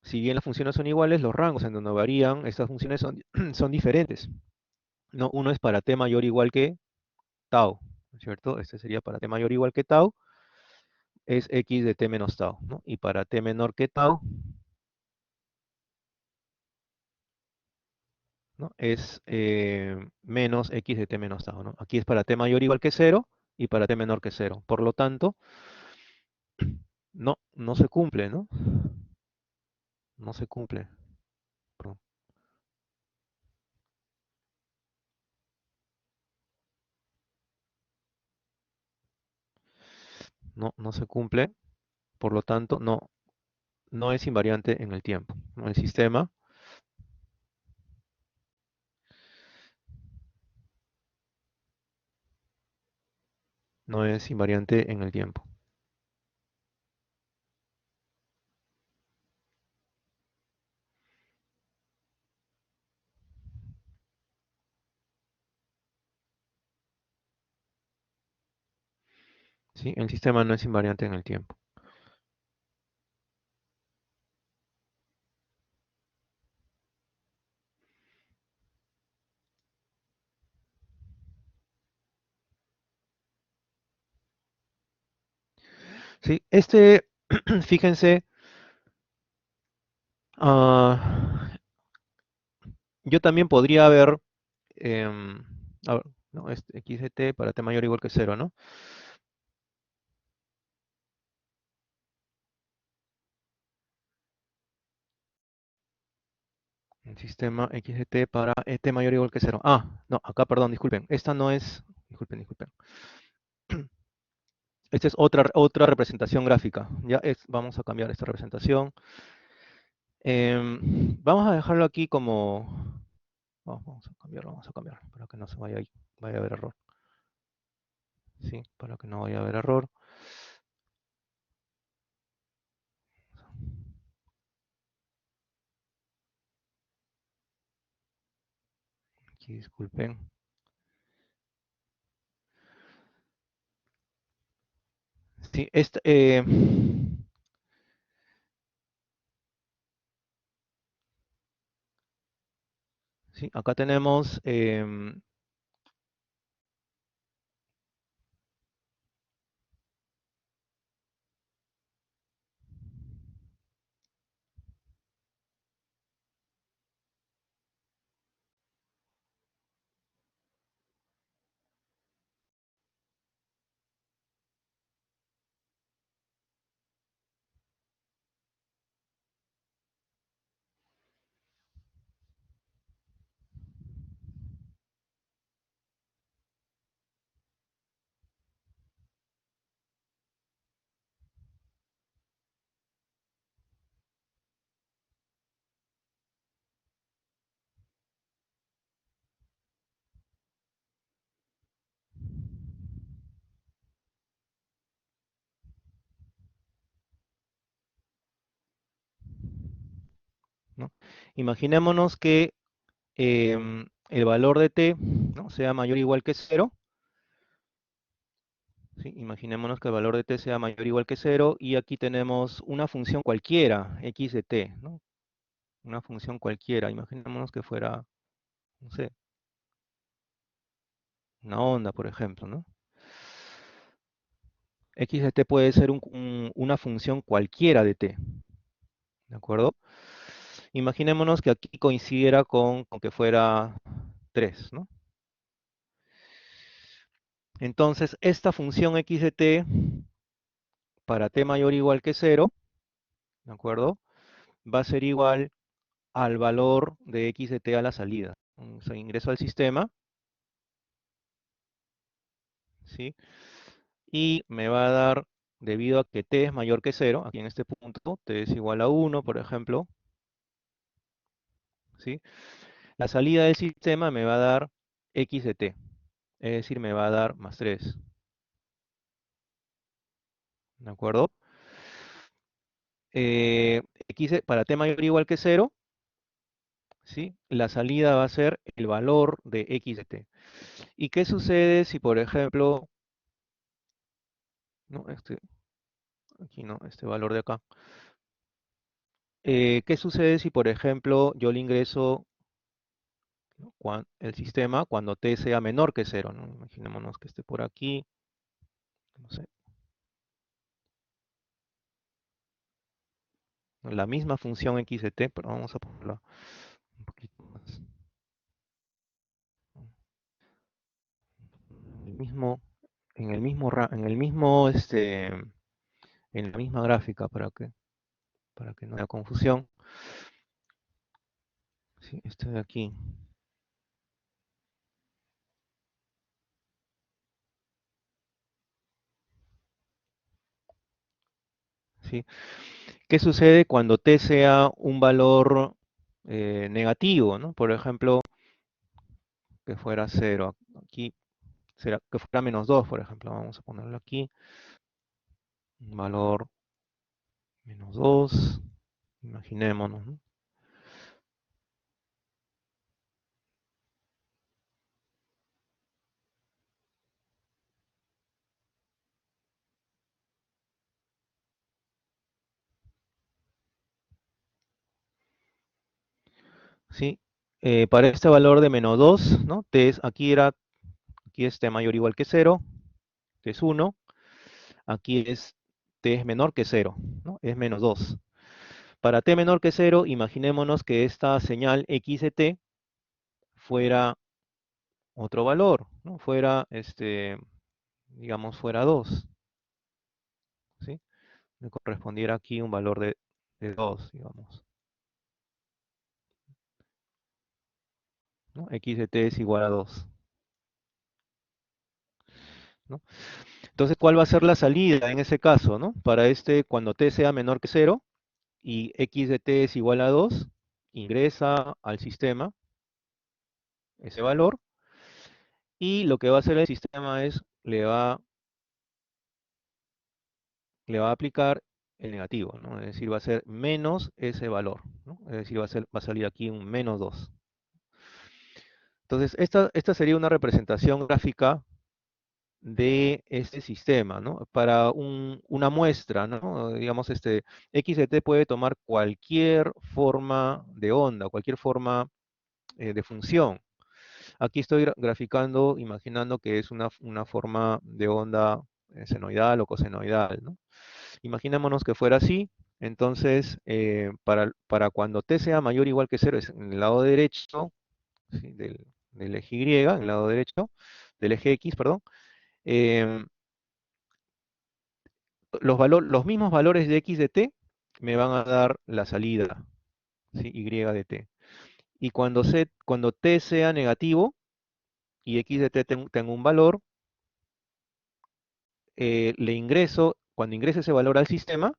si bien las funciones son iguales, los rangos en donde varían estas funciones son, son diferentes. ¿No? Uno es para t mayor o igual que tau, ¿no es cierto? Este sería para t mayor o igual que tau, es x de t menos tau, ¿no? Y para t menor que tau, ¿no? Es menos x de t menos tau, ¿no? Aquí es para t mayor o igual que cero y para t menor que cero. Por lo tanto, no se cumple, ¿no? no se cumple. Perdón. No, no se cumple, por lo tanto, no, no es invariante en el tiempo, ¿no? El sistema no es invariante en el tiempo. ¿Sí? El sistema no es invariante en el tiempo. ¿Sí? Fíjense, ah, yo también podría haber, em, a ver, no, este x de t para t mayor o igual que cero, ¿no? El sistema x de t para t mayor o igual que cero. Ah, no, acá, perdón, disculpen. Esta no es, disculpen. Esta es otra representación gráfica. Vamos a cambiar esta representación. Vamos a dejarlo aquí como... vamos a cambiar, para que no se vaya a haber error. Sí, para que no vaya a haber error. Aquí, disculpen. Sí, sí, acá tenemos ¿no? Imaginémonos que el valor de t, ¿no? sea mayor o igual que cero. ¿Sí? Imaginémonos que el valor de t sea mayor o igual que cero y aquí tenemos una función cualquiera, x de t, ¿no? Una función cualquiera. Imaginémonos que fuera, no sé, una onda, por ejemplo, ¿no? X de t puede ser una función cualquiera de t, ¿de acuerdo? Imaginémonos que aquí coincidiera con que fuera 3, ¿no? Entonces, esta función x de t para t mayor o igual que cero, ¿de acuerdo? Va a ser igual al valor de x de t a la salida. O sea, ingreso al sistema, ¿sí? Y me va a dar, debido a que t es mayor que cero, aquí en este punto, t es igual a 1, por ejemplo, ¿sí? La salida del sistema me va a dar x de t, es decir, me va a dar más 3, ¿de acuerdo? Para t mayor o igual que cero, ¿sí? La salida va a ser el valor de x de t. ¿Y qué sucede si, por ejemplo, no, aquí no, este valor de acá? ¿Qué sucede si, por ejemplo, yo le ingreso, ¿no? El sistema cuando t sea menor que cero, ¿no? Imaginémonos que esté por aquí, no sé, la misma función x de t, pero vamos a ponerla un poquito más. El mismo, en el mismo, en la misma gráfica para que no haya confusión. Sí, este de aquí. ¿Sí? ¿Qué sucede cuando t sea un valor negativo, ¿no? Por ejemplo, que fuera cero. Aquí será que fuera -2, por ejemplo. Vamos a ponerlo aquí. Un valor -2. Imaginémonos, ¿no? ¿Sí? Para este valor de -2, ¿no? Aquí es t mayor o igual que cero, que es uno. Aquí es t es menor que cero, ¿no? Es -2. Para t menor que cero, imaginémonos que esta señal x de t fuera otro valor, ¿no? Fuera, digamos, fuera 2, ¿sí? Me correspondiera aquí un valor de 2, digamos, ¿no? X de t es igual a 2, ¿no? Entonces, ¿cuál va a ser la salida en ese caso, ¿no? Para cuando t sea menor que cero y x de t es igual a 2, ingresa al sistema ese valor y lo que va a hacer el sistema es le va a aplicar el negativo, ¿no? Es decir, va a ser menos ese valor, ¿no? Es decir, va a salir aquí un -2. Entonces, esta sería una representación gráfica de este sistema, ¿no? Para una muestra, ¿no? Digamos, x de t puede tomar cualquier forma de onda, cualquier forma de función. Aquí estoy graficando, imaginando que es una forma de onda senoidal o cosenoidal, ¿no? Imaginémonos que fuera así, entonces para cuando t sea mayor o igual que cero, es en el lado derecho, ¿sí? del eje Y, en el lado derecho, del eje X, perdón, em, los mismos valores de x de t me van a dar la salida, ¿sí? Y de t. Y cuando t sea negativo y x de t tenga un valor, cuando ingrese ese valor al sistema,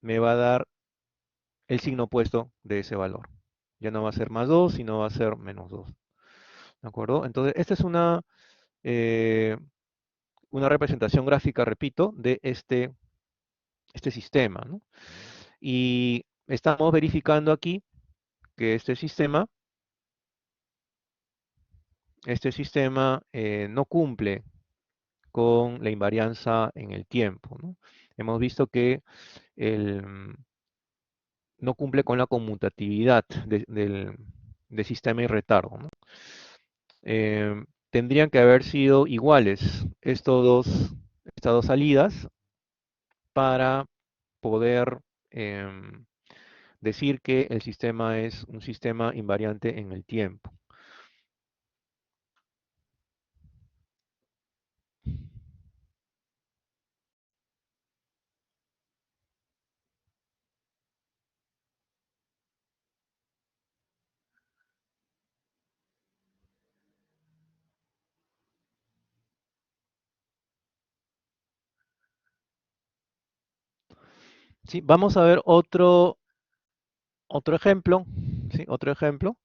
me va a dar el signo opuesto de ese valor. Ya no va a ser +2, sino va a ser -2. ¿De acuerdo? Entonces, esta es eh, una representación gráfica, repito, de este sistema, ¿no? Y estamos verificando aquí que este sistema no cumple con la invarianza en el tiempo, ¿no? Hemos visto que no cumple con la conmutatividad del sistema y retardo, ¿no? Tendrían que haber sido iguales estas dos salidas para poder em, decir que el sistema es un sistema invariante en el tiempo. Sí, vamos a ver otro ejemplo, ¿sí? Otro ejemplo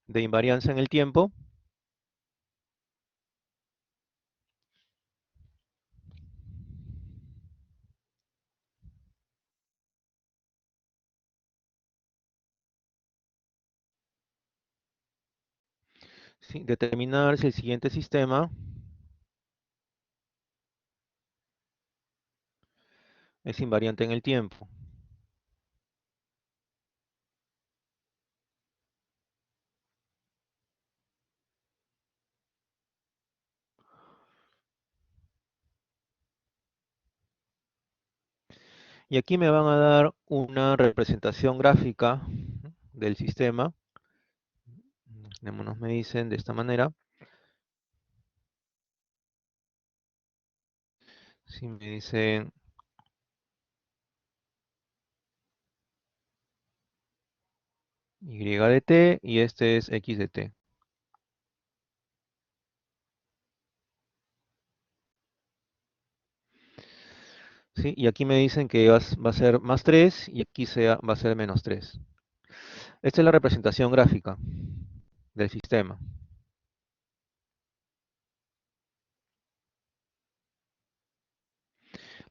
de invarianza en el tiempo. ¿Sí? Determinar si el siguiente sistema es invariante en el tiempo. Y aquí me van a dar una representación gráfica, ¿no? Del sistema. Imaginémonos, me dicen de esta manera. Si me dicen y de t, y este es x de t. ¿Sí? Y aquí me dicen que va a ser más 3 y aquí va a ser menos 3. Esta es la representación gráfica del sistema.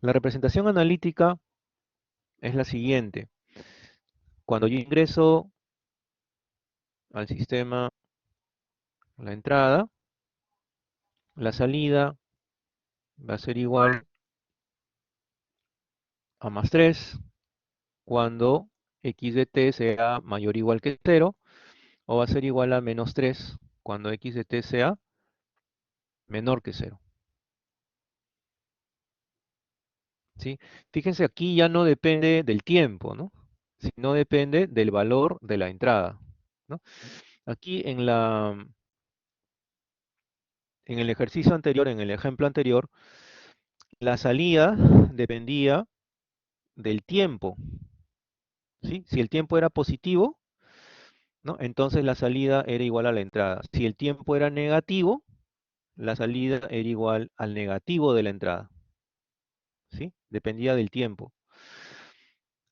La representación analítica es la siguiente. Cuando yo ingreso al sistema la entrada, la salida va a ser igual a más 3 cuando x de t sea mayor o igual que 0, o va a ser igual a menos 3 cuando x de t sea menor que 0. ¿Sí? Fíjense, aquí ya no depende del tiempo, ¿no? Sino depende del valor de la entrada, ¿no? Aquí en el ejercicio anterior, en el ejemplo anterior, la salida dependía del tiempo, ¿sí? Si el tiempo era positivo, ¿no? Entonces la salida era igual a la entrada. Si el tiempo era negativo, la salida era igual al negativo de la entrada, ¿sí? Dependía del tiempo.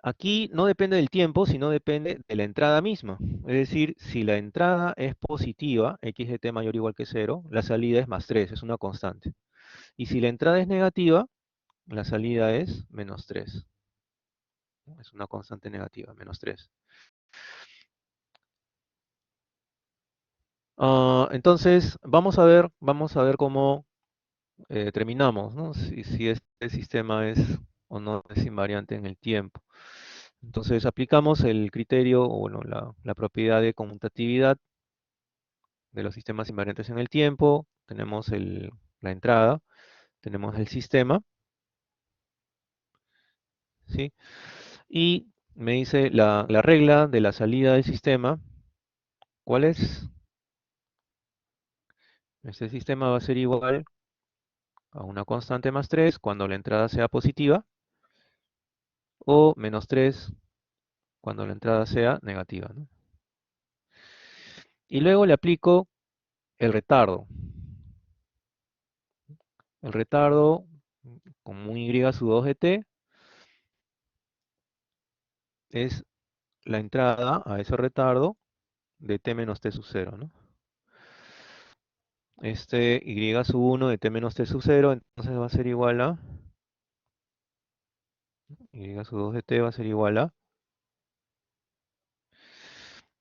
Aquí no depende del tiempo, sino depende de la entrada misma. Es decir, si la entrada es positiva, x de t mayor o igual que 0, la salida es más 3, es una constante. Y si la entrada es negativa, la salida es menos 3. Es una constante negativa, menos 3. Entonces, vamos a ver cómo terminamos, ¿no? Si este sistema es o no es invariante en el tiempo. Entonces, aplicamos el criterio, o bueno, la propiedad de conmutatividad de los sistemas invariantes en el tiempo. Tenemos la entrada, tenemos el sistema, ¿sí? Y me dice la regla de la salida del sistema. ¿Cuál es? Este sistema va a ser igual a una constante más 3 cuando la entrada sea positiva, o menos 3 cuando la entrada sea negativa, ¿no? Y luego le aplico el retardo. El retardo, como un y sub 2 de t, es la entrada a ese retardo de t menos t sub 0, ¿no? Este y sub 1 de t menos t sub 0, entonces va a ser igual a y sub 2 de t va a ser igual a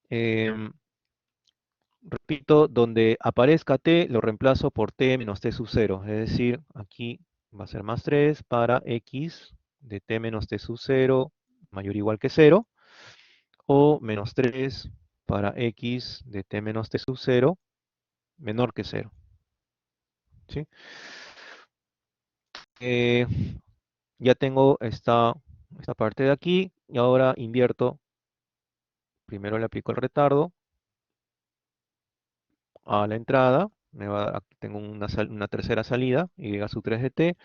em, repito, donde aparezca t lo reemplazo por t menos t sub 0, es decir, aquí va a ser más 3 para x de t menos t sub 0 mayor o igual que 0, o menos 3 para x de t menos t sub 0 menor que 0, ¿sí? Eh, ya tengo esta parte de aquí, y ahora invierto. Primero le aplico el retardo a la entrada. Aquí tengo una tercera salida, y sub 3 de t,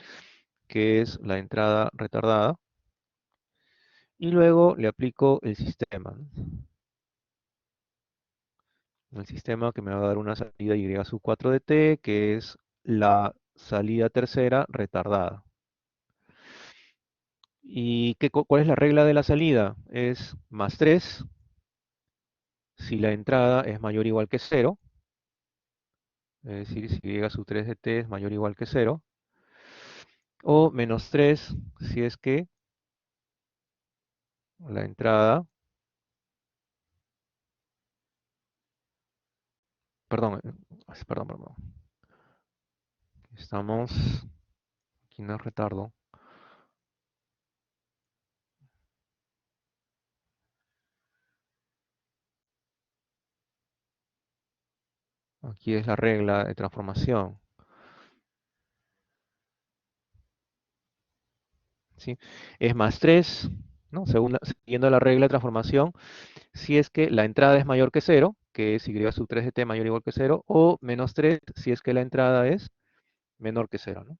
que es la entrada retardada. Y luego le aplico el sistema, ¿no? El sistema que me va a dar una salida y sub 4 de t, que es la salida tercera retardada. ¿Y cuál es la regla de la salida? Es más 3 si la entrada es mayor o igual que 0. Es decir, si y sub 3 de t es mayor o igual que 0. O menos 3 si es que la entrada, perdón, perdón. Estamos, aquí no es retardo. Aquí es la regla de transformación, ¿sí? Es más 3, ¿no? Siguiendo la regla de transformación, si es que la entrada es mayor que 0, que es y sub 3 de t mayor o igual que 0, o menos 3 si es que la entrada es menor que 0, ¿no?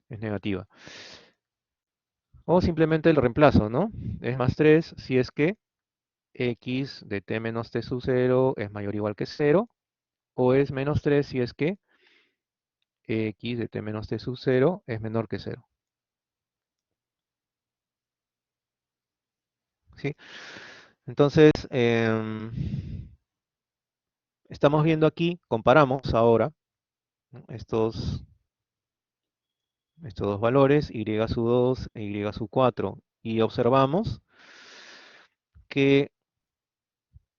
Es negativa. O simplemente el reemplazo, ¿no? Es más 3 si es que x de t menos t sub 0 es mayor o igual que 0, o es menos 3 si es que x de t menos t sub 0 es menor que 0. ¿Sí? Entonces, estamos viendo aquí, comparamos ahora, ¿no? Estos dos valores, y sub 2 e y sub 4, y observamos que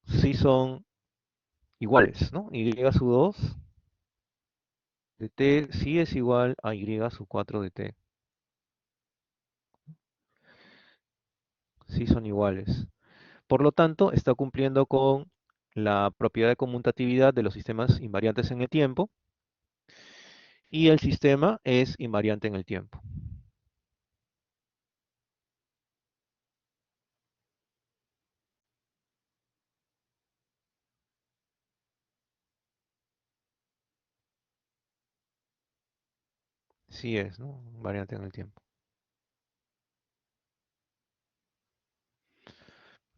sí son iguales, ¿no? Y sub 2 de t sí es igual a y sub 4 de t, sí son iguales. Por lo tanto, está cumpliendo con la propiedad de conmutatividad de los sistemas invariantes en el tiempo, y el sistema es invariante en el tiempo. Sí es, ¿no? Invariante en el tiempo.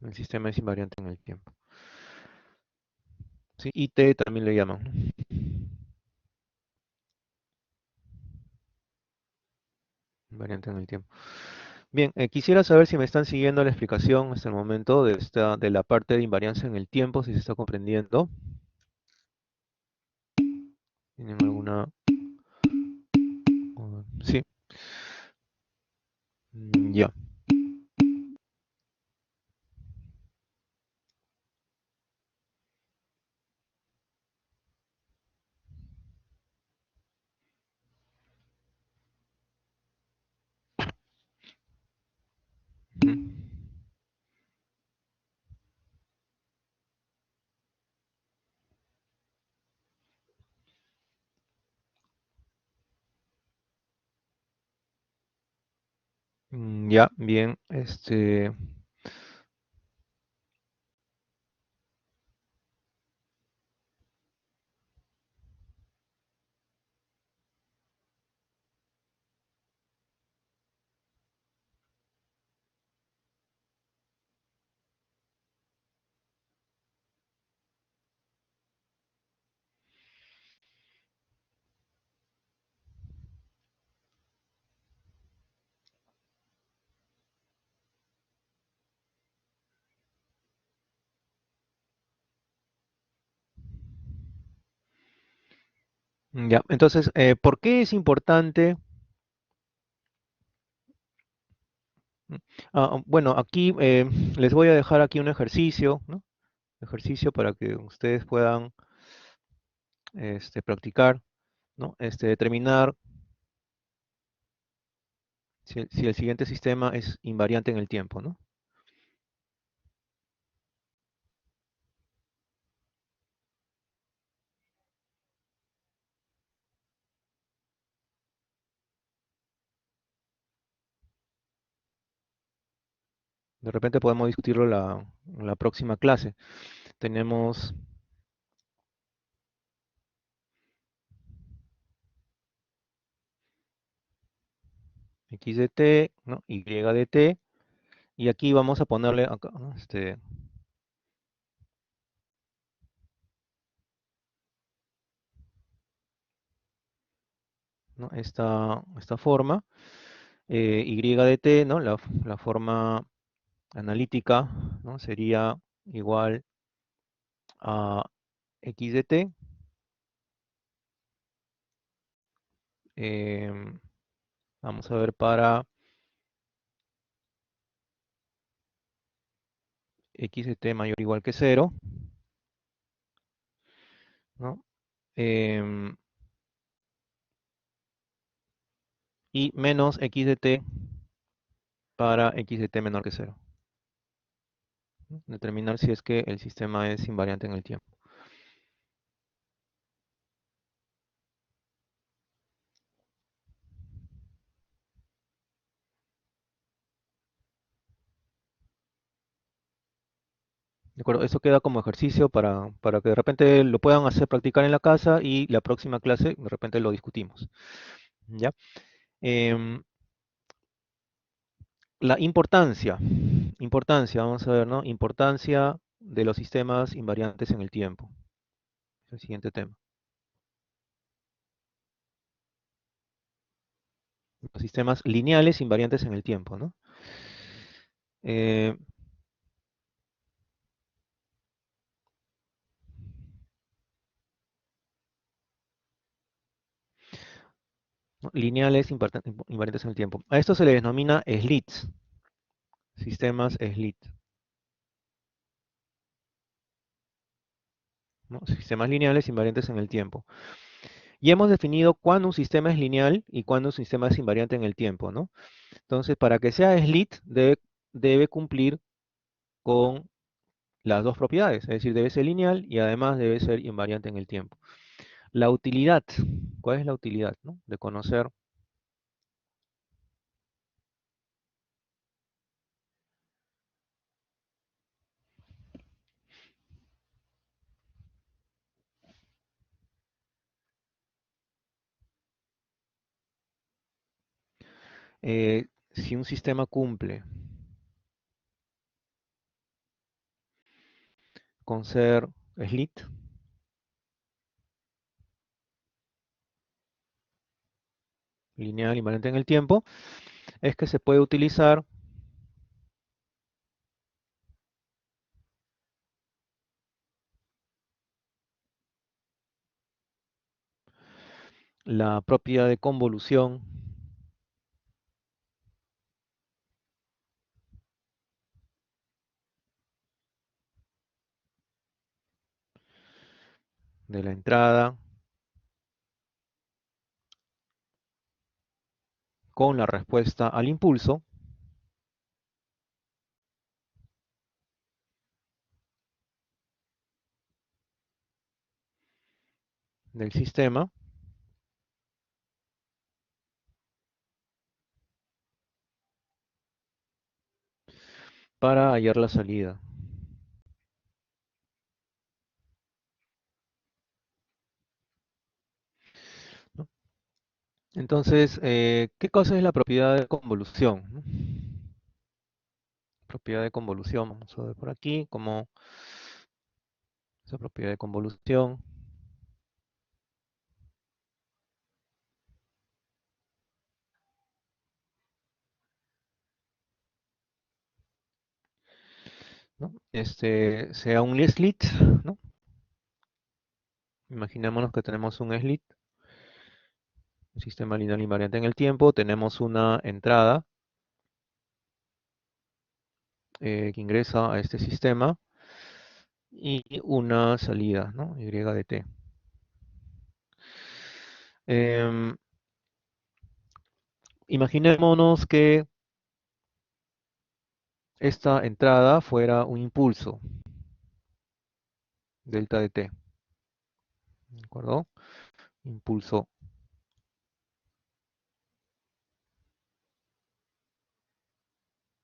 El sistema es invariante en el tiempo. Sí, y t también le llaman, ¿no? Invariante en el tiempo. Bien, quisiera saber si me están siguiendo la explicación hasta el momento de la parte de invariancia en el tiempo, si se está comprendiendo. ¿Tienen alguna? Sí. Ya. Ujú. Ya, bien. Ya, entonces, ¿por qué es importante? Mm, bueno, aquí les voy a dejar aquí un ejercicio, ¿no? Ejercicio para que ustedes puedan practicar, ¿no? Determinar si el siguiente sistema es invariante en el tiempo, ¿no? De repente podemos discutirlo en la próxima clase. Tenemos x de t, ¿no? Y de t, y aquí vamos a ponerle acá, ¿no? ¿No? Esta forma, y de t, ¿no? La forma analítica, ¿no? Sería igual a x de t, em, vamos a ver para x de t mayor o igual que 0, ¿no? Em, y menos x de t para x de t menor que 0. Determinar si es que el sistema es invariante en el tiempo. ¿De acuerdo? Eso queda como ejercicio para que de repente lo puedan hacer practicar en la casa, y la próxima clase de repente lo discutimos. ¿Ya? Em, La importancia, vamos a ver, ¿no? Importancia de los sistemas invariantes en el tiempo. Es el siguiente tema. Los sistemas lineales invariantes en el tiempo, ¿no? Eh, ¿No? Lineales invariantes en el tiempo. A esto se le denomina SLITs, sistemas SLIT, ¿no? Sistemas lineales invariantes en el tiempo. Y hemos definido cuándo un sistema es lineal y cuándo un sistema es invariante en el tiempo, ¿no? Entonces, para que sea SLIT, debe cumplir con las dos propiedades, es decir, debe ser lineal y además debe ser invariante en el tiempo. La utilidad, ¿cuál es la utilidad, no? De conocer si un sistema cumple con ser SLIT, lineal invariante en el tiempo, es que se puede utilizar la propiedad de convolución de la entrada con la respuesta al impulso del sistema, para hallar la salida, ¿no? Entonces, ¿qué cosa es la propiedad de convolución, ¿no? Propiedad de convolución, vamos a ver por aquí, como esa propiedad de convolución, ¿no? Sea un slit, ¿no? Imaginémonos que tenemos un slit, un sistema lineal invariante en el tiempo, tenemos una entrada que ingresa a este sistema y una salida, ¿no? Y de t. Em, Imaginémonos que esta entrada fuera un impulso, delta de t, ¿de acuerdo? Impulso,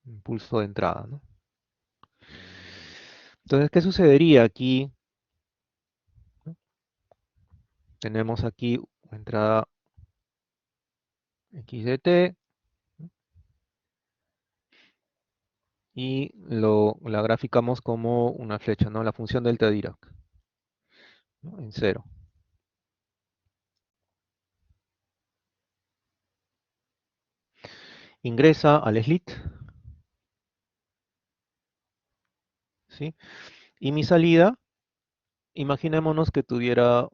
impulso de entrada, ¿no? Entonces, ¿qué sucedería aquí? ¿No? Tenemos aquí entrada x de t y la graficamos como una flecha, ¿no? La función delta Dirac, ¿no? En cero. Ingresa al slit, ¿sí? Y mi salida, imaginémonos que tuviera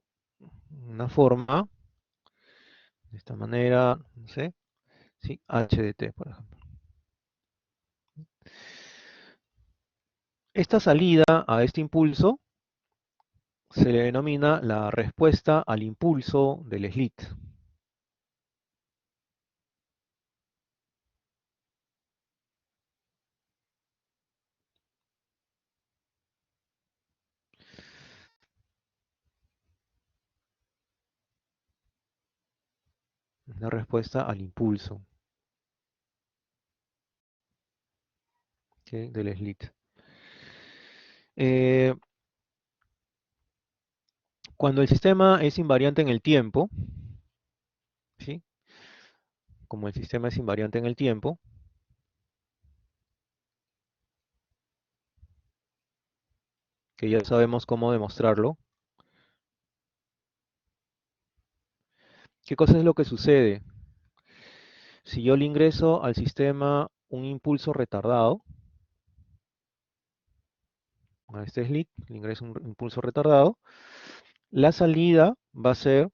una forma, de esta manera, no sé, ¿sí? H de t, por ejemplo. Esta salida a este impulso se le denomina la respuesta al impulso del slit. La respuesta al impulso, ¿sí? Del slit. Eh, Cuando el sistema es invariante en el tiempo, ¿sí? Como el sistema es invariante en el tiempo, que ya sabemos cómo demostrarlo. ¿Qué cosa es lo que sucede? Si yo le ingreso al sistema un impulso retardado, a este slit, le ingreso un impulso retardado, la salida va a ser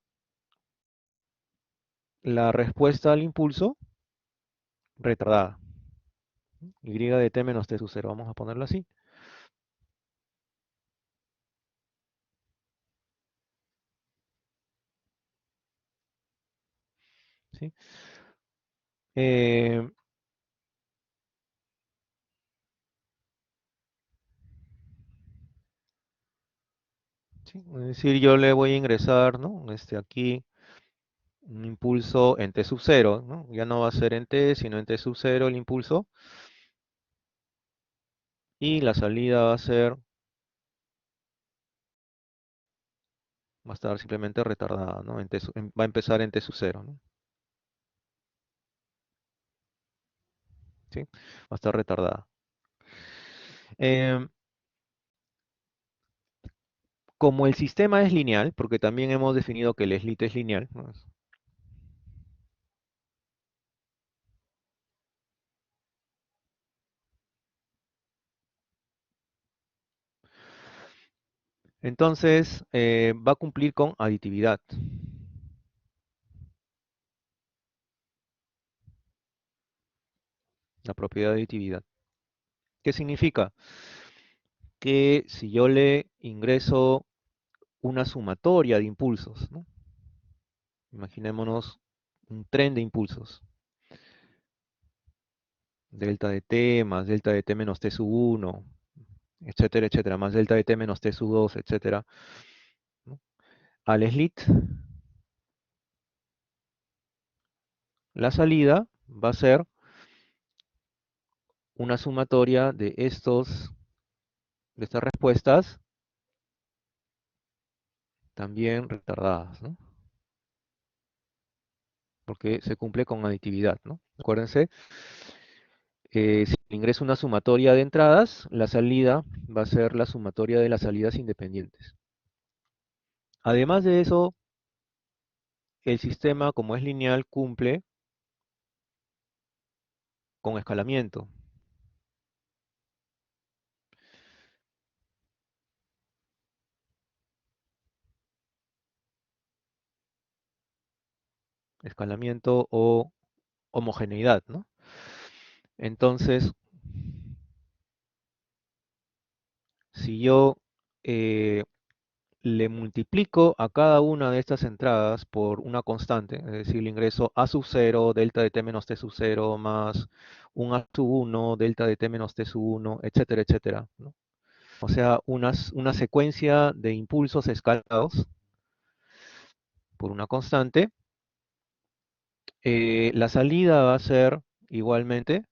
la respuesta al impulso retardada. Y de t menos t sub 0, vamos a ponerlo así. ¿Sí? Eh, ¿Sí? Es decir, yo le voy a ingresar, ¿no? Aquí un impulso en t sub 0, ¿no? Ya no va a ser en t, sino en t sub 0 el impulso. Y la salida va a estar simplemente retardada, ¿no? Va a empezar en t sub 0, ¿no? ¿Sí? Va a estar retardada. Em, Como el sistema es lineal, porque también hemos definido que el slit es lineal, ¿no? Entonces va a cumplir con aditividad. La propiedad de aditividad. ¿Qué significa? Que si yo le ingreso una sumatoria de impulsos, ¿no? Imaginémonos un tren de impulsos. Delta de t más delta de t menos t sub 1, etcétera, etcétera, más delta de t menos t sub 2, etcétera, ¿no? Al slit, la salida va a ser una sumatoria de estas respuestas también retardadas, ¿no? Porque se cumple con aditividad, ¿no? Acuérdense, si ingreso una sumatoria de entradas, la salida va a ser la sumatoria de las salidas independientes. Además de eso, el sistema, como es lineal, cumple con escalamiento. Escalamiento o homogeneidad, ¿no? Entonces, si yo eh, le multiplico a cada una de estas entradas por una constante, es decir, le ingreso a sub 0, delta de t menos t sub 0, más un a sub 1, delta de t menos t sub 1, etcétera, etcétera, ¿no? O sea, una secuencia de impulsos escalados por una constante. La salida va a ser igualmente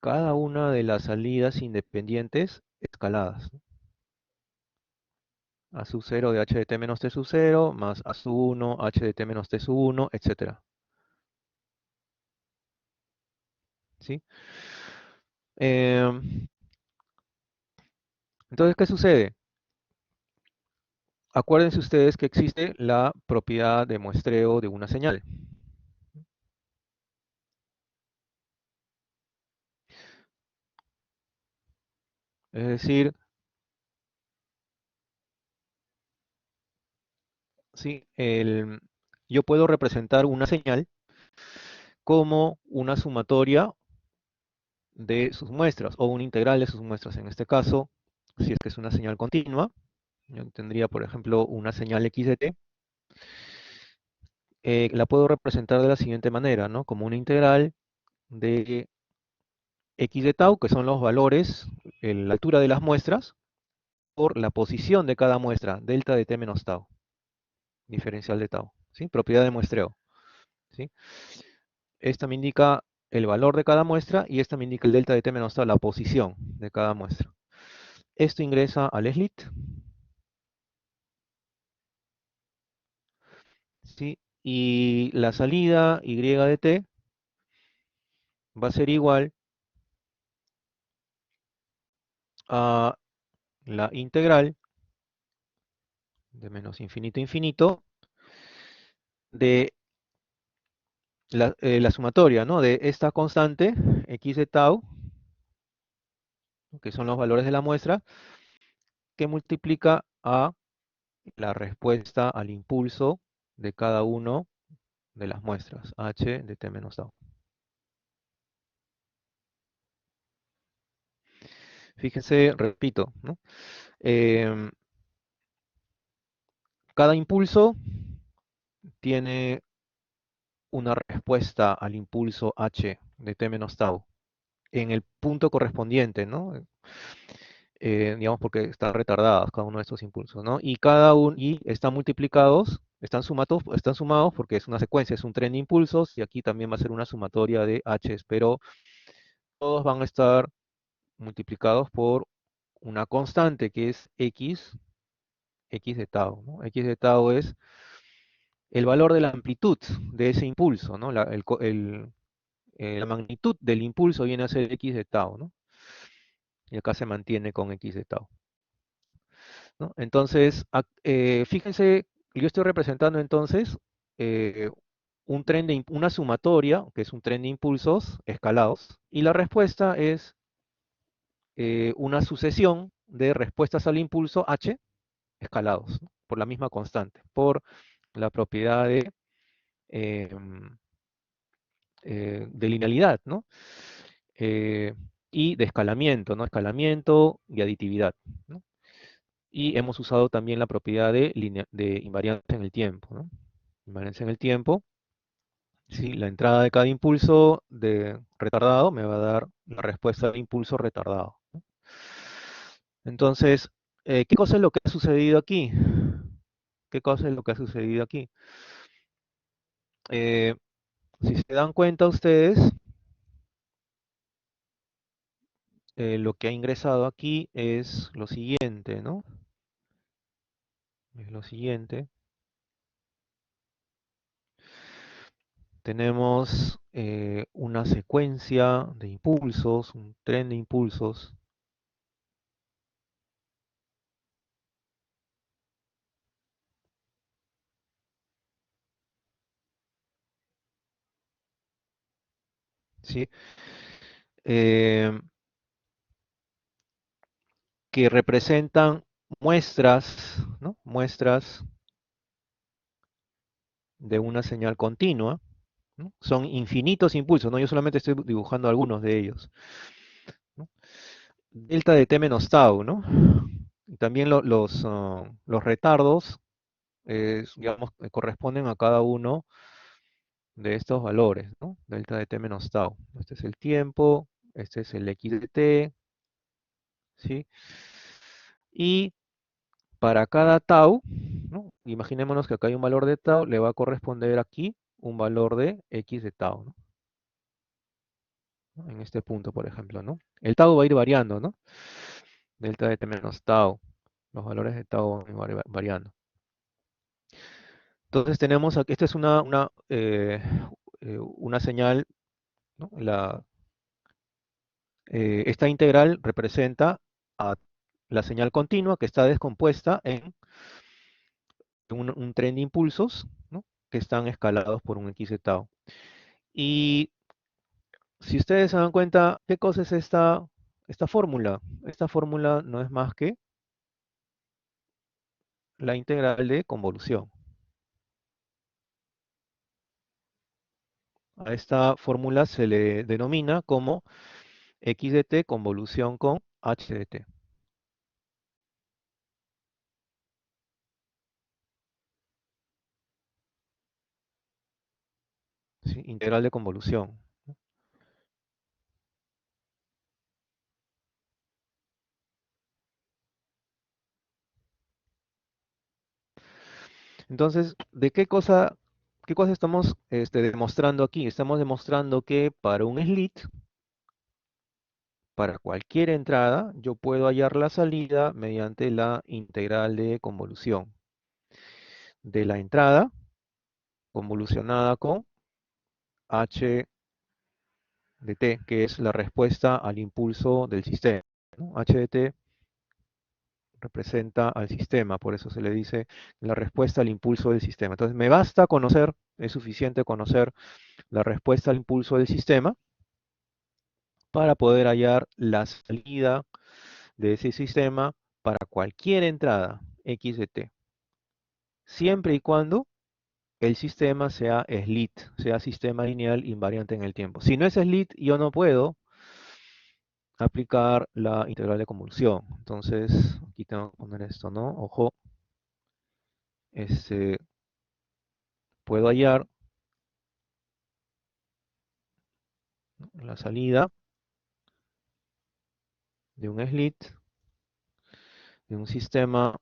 cada una de las salidas independientes escaladas, ¿no? A sub 0 de h de t menos t sub 0, más a sub 1, h de t menos t sub 1, etcétera. ¿Sí? Em, entonces, ¿qué sucede? Acuérdense ustedes que existe la propiedad de muestreo de una señal. Es decir, ¿sí? Yo puedo representar una señal como una sumatoria de sus muestras o un integral de sus muestras. En este caso, si es que es una señal continua, yo tendría, por ejemplo, una señal x de t, la puedo representar de la siguiente manera, ¿no? Como una integral de x de tau, que son los valores, la altura de las muestras, por la posición de cada muestra, delta de t menos tau, diferencial de tau, ¿sí? Propiedad de muestreo, ¿sí? Esta me indica el valor de cada muestra y esta me indica el delta de t menos tau, la posición de cada muestra. Esto ingresa al slit, ¿sí? Y la salida y de t va a ser igual a la integral de menos infinito a infinito de la sumatoria, ¿no? De esta constante, x de tau, que son los valores de la muestra, que multiplica a la respuesta al impulso de cada uno de las muestras, h de t menos tau. Fíjense, repito, ¿no? Em, cada impulso tiene una respuesta al impulso h de t menos tau en el punto correspondiente, ¿no? Digamos porque están retardados cada uno de estos impulsos, ¿no? Y están multiplicados, están sumados porque es una secuencia, es un tren de impulsos y aquí también va a ser una sumatoria de h's, pero todos van a estar multiplicados por una constante que es x de tau, ¿no? X de tau es el valor de la amplitud de ese impulso, ¿no? La magnitud del impulso viene a ser x de tau, ¿no? Y acá se mantiene con x de tau, ¿no? Entonces, fíjense, yo estoy representando entonces eh, una sumatoria, que es un tren de impulsos escalados, y la respuesta es una sucesión de respuestas al impulso h escalados, ¿no? Por la misma constante, por la propiedad em, de linealidad, ¿no? Eh, y de escalamiento, ¿no? Escalamiento y aditividad, ¿no? Y hemos usado también la propiedad de invariancia en el tiempo, ¿no? Invariancia en el tiempo. Sí, la entrada de cada impulso de retardado me va a dar la respuesta de impulso retardado, ¿no? Entonces, ¿qué cosa es lo que ha sucedido aquí? ¿Qué cosa es lo que ha sucedido aquí? Eh, si se dan cuenta ustedes, lo que ha ingresado aquí es lo siguiente, ¿no? Es lo siguiente. Tenemos una secuencia de impulsos, un tren de impulsos. ¿Sí? Eh, que representan muestras, ¿no? Muestras de una señal continua, ¿no? Son infinitos impulsos, ¿no? Yo solamente estoy dibujando algunos de ellos, ¿no? Delta de t menos tau, ¿no? Y también los retardos, digamos, corresponden a cada uno de estos valores, ¿no? Delta de t menos tau. Este es el tiempo, este es el x de t, ¿sí? Y para cada tau, ¿no? Imaginémonos que acá hay un valor de tau, le va a corresponder aquí un valor de x de tau, ¿no? En este punto, por ejemplo, ¿no? El tau va a ir variando, ¿no? Delta de t menos tau, los valores de tau van a ir variando. Entonces tenemos aquí, esta es una señal, ¿no? Esta integral representa a la señal continua que está descompuesta en un tren de impulsos, ¿no? Que están escalados por un x de tau. Y si ustedes se dan cuenta, ¿qué cosa es esta fórmula? Esta fórmula no es más que la integral de convolución. A esta fórmula se le denomina como x de t convolución con h de t. ¿Sí? Integral de convolución. Entonces, qué cosa estamos demostrando aquí? Estamos demostrando que para un slit, para cualquier entrada, yo puedo hallar la salida mediante la integral de convolución de la entrada convolucionada con h de t, que es la respuesta al impulso del sistema, ¿no? H de t representa al sistema, por eso se le dice la respuesta al impulso del sistema. Entonces me basta conocer, es suficiente conocer la respuesta al impulso del sistema para poder hallar la salida de ese sistema para cualquier entrada x de t, siempre y cuando el sistema sea SLIT, sea sistema lineal invariante en el tiempo. Si no es SLIT, yo no puedo aplicar la integral de convolución. Entonces, aquí tengo que poner esto, ¿no? Ojo, este, puedo hallar la salida de un slit, de un sistema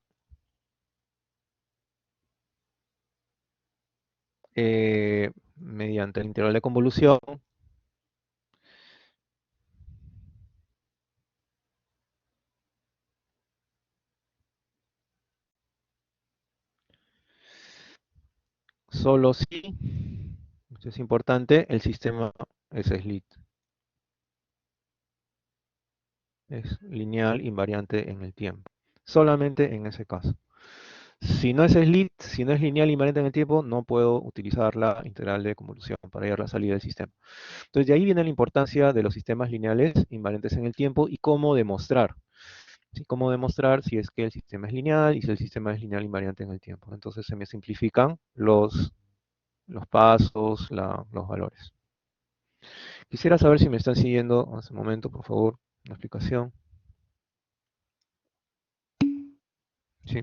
mediante la integral de convolución solo si, esto es importante, el sistema es slit, es lineal invariante en el tiempo. Solamente en ese caso. Si no es slit, si no es lineal invariante en el tiempo, no puedo utilizar la integral de convolución para hallar la salida del sistema. Entonces, de ahí viene la importancia de los sistemas lineales invariantes en el tiempo y cómo demostrar. ¿Sí? Cómo demostrar si es que el sistema es lineal y si el sistema es lineal invariante en el tiempo. Entonces, se me simplifican los pasos, los valores. Quisiera saber si me están siguiendo en este momento, por favor, la explicación. Sí.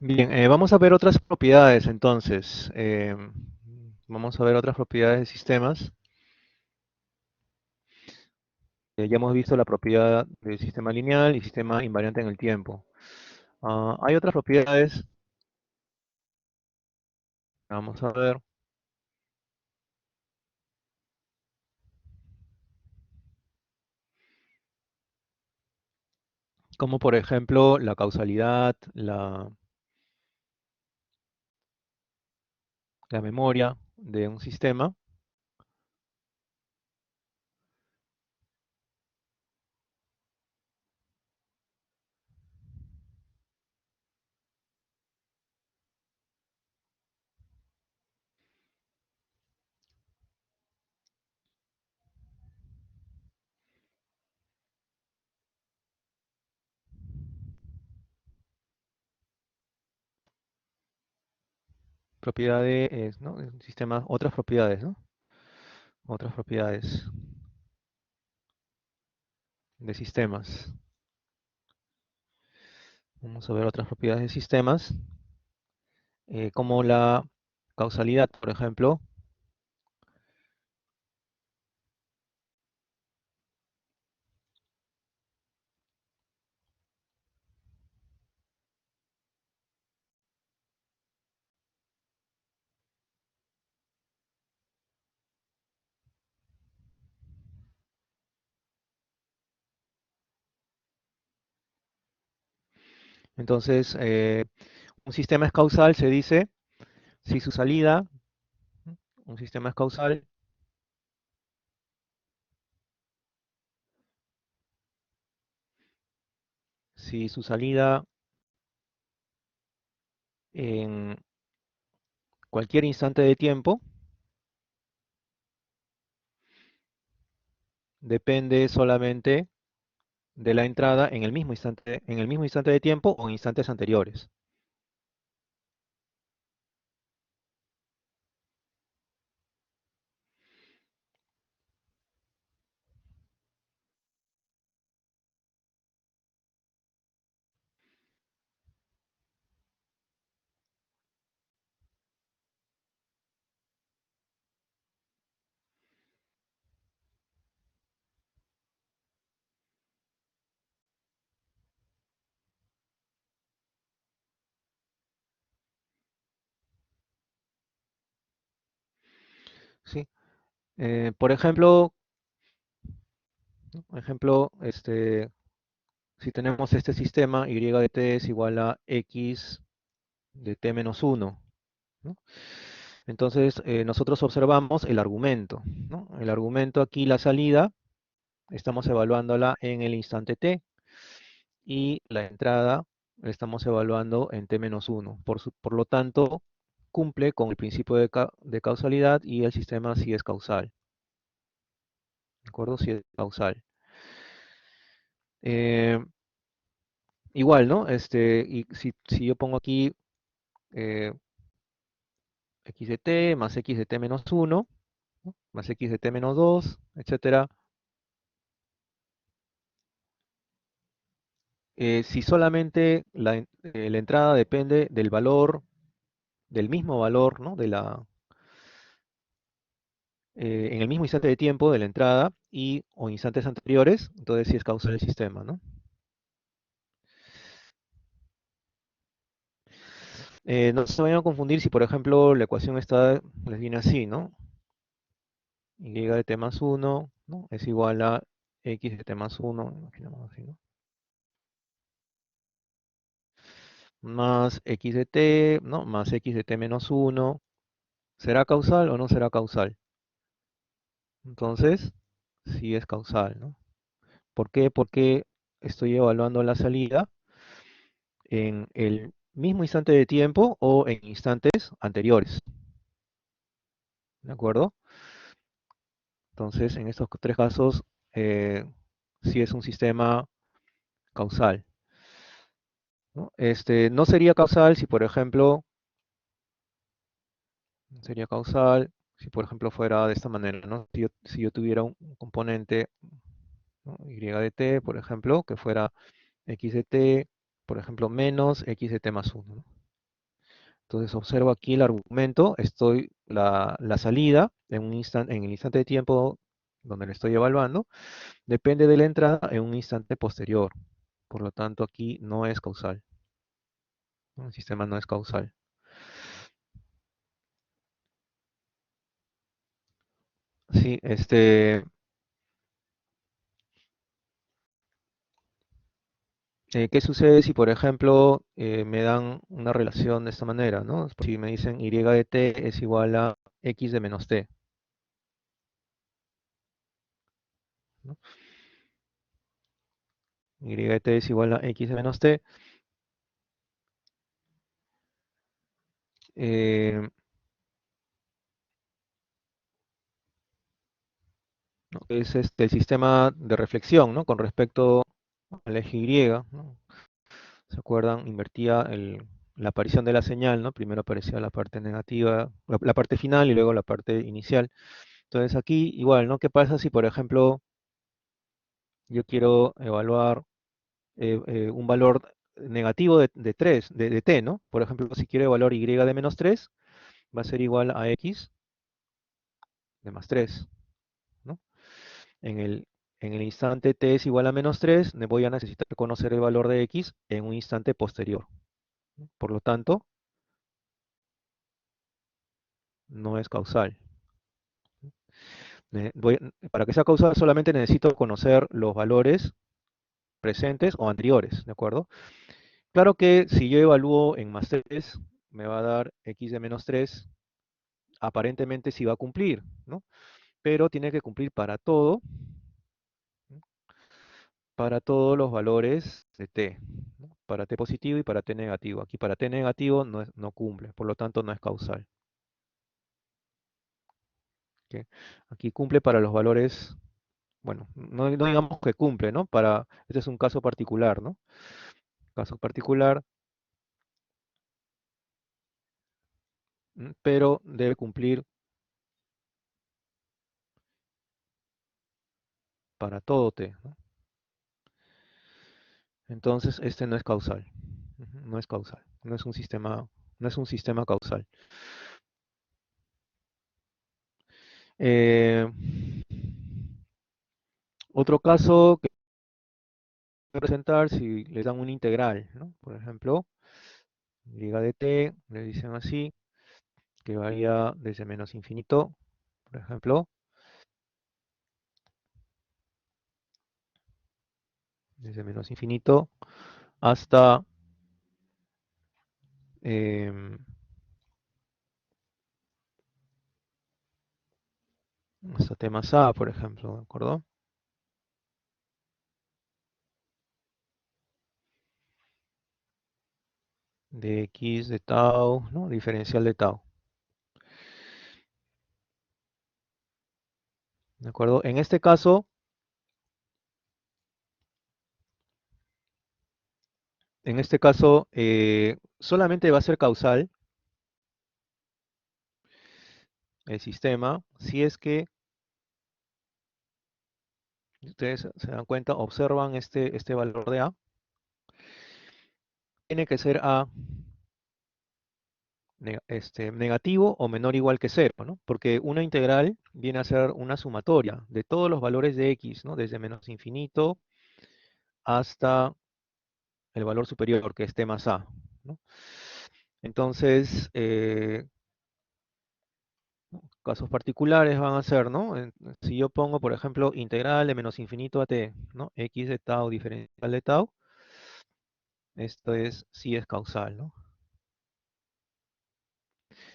Bien, vamos a ver otras propiedades entonces. Vamos a ver otras propiedades de sistemas. Ya hemos visto la propiedad del sistema lineal y sistema invariante en el tiempo. Hay otras propiedades, vamos a ver, como por ejemplo la causalidad, la memoria de un sistema. Propiedades, ¿no? Un sistema, otras propiedades, ¿no? Otras propiedades de sistemas. Vamos a ver otras propiedades de sistemas. como la causalidad, por ejemplo. Entonces, un sistema es causal, se dice, si su salida, un sistema es causal, si su salida en cualquier instante de tiempo depende solamente de la entrada en el mismo instante de tiempo o en instantes anteriores. ¿Sí? Por ejemplo, si tenemos este sistema, y de t es igual a x de t menos 1, ¿no? Entonces, nosotros observamos el argumento, ¿no? El argumento aquí, la salida, estamos evaluándola en el instante t, y la entrada la estamos evaluando en t menos 1. Por lo tanto, cumple con el principio de causalidad y el sistema sí es causal. ¿De acuerdo? Sí es causal. Eh, Igual, ¿no? Y si yo pongo aquí eh, x de t más x de t menos 1, ¿no? Más x de t menos 2, etcétera. Si solamente la entrada depende del valor, del mismo valor, ¿no? En el mismo instante de tiempo de la entrada y o instantes anteriores, entonces sí es causal el sistema, ¿no? No se vayan a confundir si, por ejemplo, la ecuación les viene así, ¿no? Y de t más 1, ¿no? Es igual a x de t más 1, imaginemos así, ¿no? Más x de t, ¿no? Más x de t menos 1. ¿Será causal o no será causal? Entonces, sí es causal, ¿no? ¿Por qué? Porque estoy evaluando la salida en el mismo instante de tiempo o en instantes anteriores, ¿de acuerdo? Entonces, en estos tres casos, eh, sí es un sistema causal, ¿no? No sería causal si, por ejemplo, sería causal si, por ejemplo, fuera de esta manera, ¿no? Si yo tuviera un componente, ¿no? Y de t, por ejemplo, que fuera x de t, por ejemplo, menos x de t más 1, ¿no? Entonces observo aquí el argumento, la salida en el instante de tiempo donde le estoy evaluando, depende de la entrada en un instante posterior. Por lo tanto, aquí no es causal, ¿no? El sistema no es causal. Sí, ¿qué sucede si, por ejemplo, me dan una relación de esta manera, ¿no? Si me dicen y de t es igual a x de menos t, ¿no? Y de t es igual a x de menos t, eh, ¿no? Es el sistema de reflexión, ¿no? Con respecto al eje Y, ¿no? ¿Se acuerdan? Invertía la aparición de la señal, ¿no? Primero aparecía la parte negativa, la parte final y luego la parte inicial. Entonces aquí igual, ¿no? ¿Qué pasa si, por ejemplo, yo quiero evaluar un valor negativo de 3, de t, ¿no? Por ejemplo, si quiero el valor y de menos 3, va a ser igual a x de más 3, ¿no? En el, en el instante t es igual a menos 3, me voy a necesitar conocer el valor de x en un instante posterior. Por lo tanto, no es causal. Para que sea causal solamente necesito conocer los valores presentes o anteriores, ¿de acuerdo? Claro que si yo evalúo en más 3, me va a dar x de menos 3, aparentemente sí va a cumplir, ¿no? Pero tiene que cumplir para todo, ¿no? Para todos los valores de t, ¿no? Para t positivo y para t negativo. Aquí para t negativo no cumple, por lo tanto no es causal. ¿Ok? Aquí cumple para los valores, bueno, no digamos que cumple, ¿no? Este es un caso particular, ¿no? Caso particular, pero debe cumplir para todo t, ¿no? Entonces, este no es causal. No es causal. No es un sistema causal. Eh, Otro caso que voy a presentar si les dan una integral, ¿no? Por ejemplo, y de t, le dicen así, que varía desde menos infinito, por ejemplo, desde menos infinito hasta, em, hasta t más a, por ejemplo, ¿de acuerdo? De x de tau, ¿no? Diferencial de tau, ¿de acuerdo? En este caso, solamente va a ser causal el sistema si es que, ustedes se dan cuenta, observan este valor de a, tiene que ser a negativo o menor o igual que cero, ¿no? Porque una integral viene a ser una sumatoria de todos los valores de x, ¿no? Desde menos infinito hasta el valor superior, que es t más a, ¿no? Entonces, casos particulares van a ser, ¿no? Si yo pongo, por ejemplo, integral de menos infinito a t, ¿no? X de tau diferencial de tau, esto sí es causal, ¿no?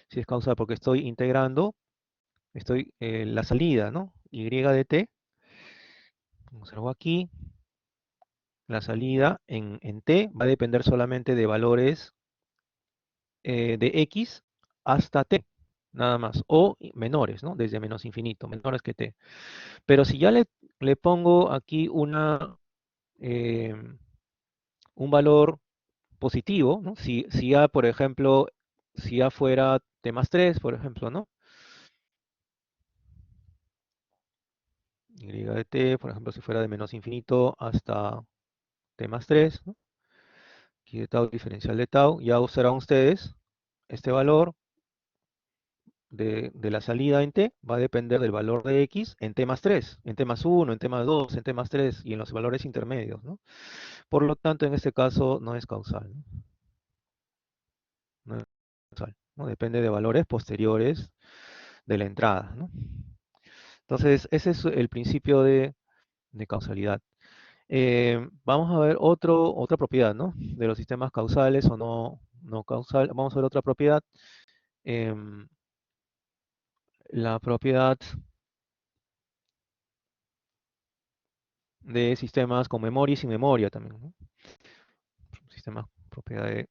Sí es causal porque estoy integrando, la salida, ¿no? Y de t, observo aquí, la salida en t va a depender solamente de valores de x hasta t, nada más, o menores, ¿no? Desde menos infinito, menores que t. Pero si ya le pongo aquí em, un valor positivo, ¿no? Si A, por ejemplo, si A fuera T más 3, por ejemplo, ¿no? Y de T, por ejemplo, si fuera de menos infinito hasta T más 3, ¿no? Aquí de tau diferencial de tau, ya observan ustedes, este valor de la salida en T va a depender del valor de X en T más 3, en T más 1, en T más 2, en T más 3 y en los valores intermedios, ¿no? Por lo tanto, en este caso no es causal, ¿no? No es causal, ¿no? Depende de valores posteriores de la entrada, ¿no? Entonces, ese es el principio de causalidad. Vamos a ver otra propiedad, ¿no? De los sistemas causales o no causal. Vamos a ver otra propiedad. em, la propiedad de sistemas con memoria y sin memoria también, ¿no? Propiedad de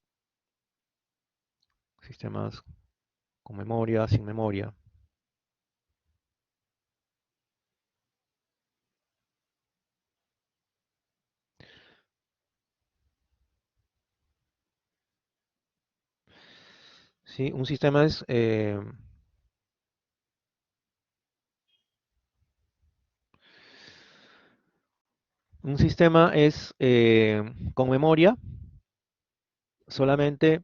sistemas con memoria, sin memoria. ¿Sí? Un sistema es con memoria solamente,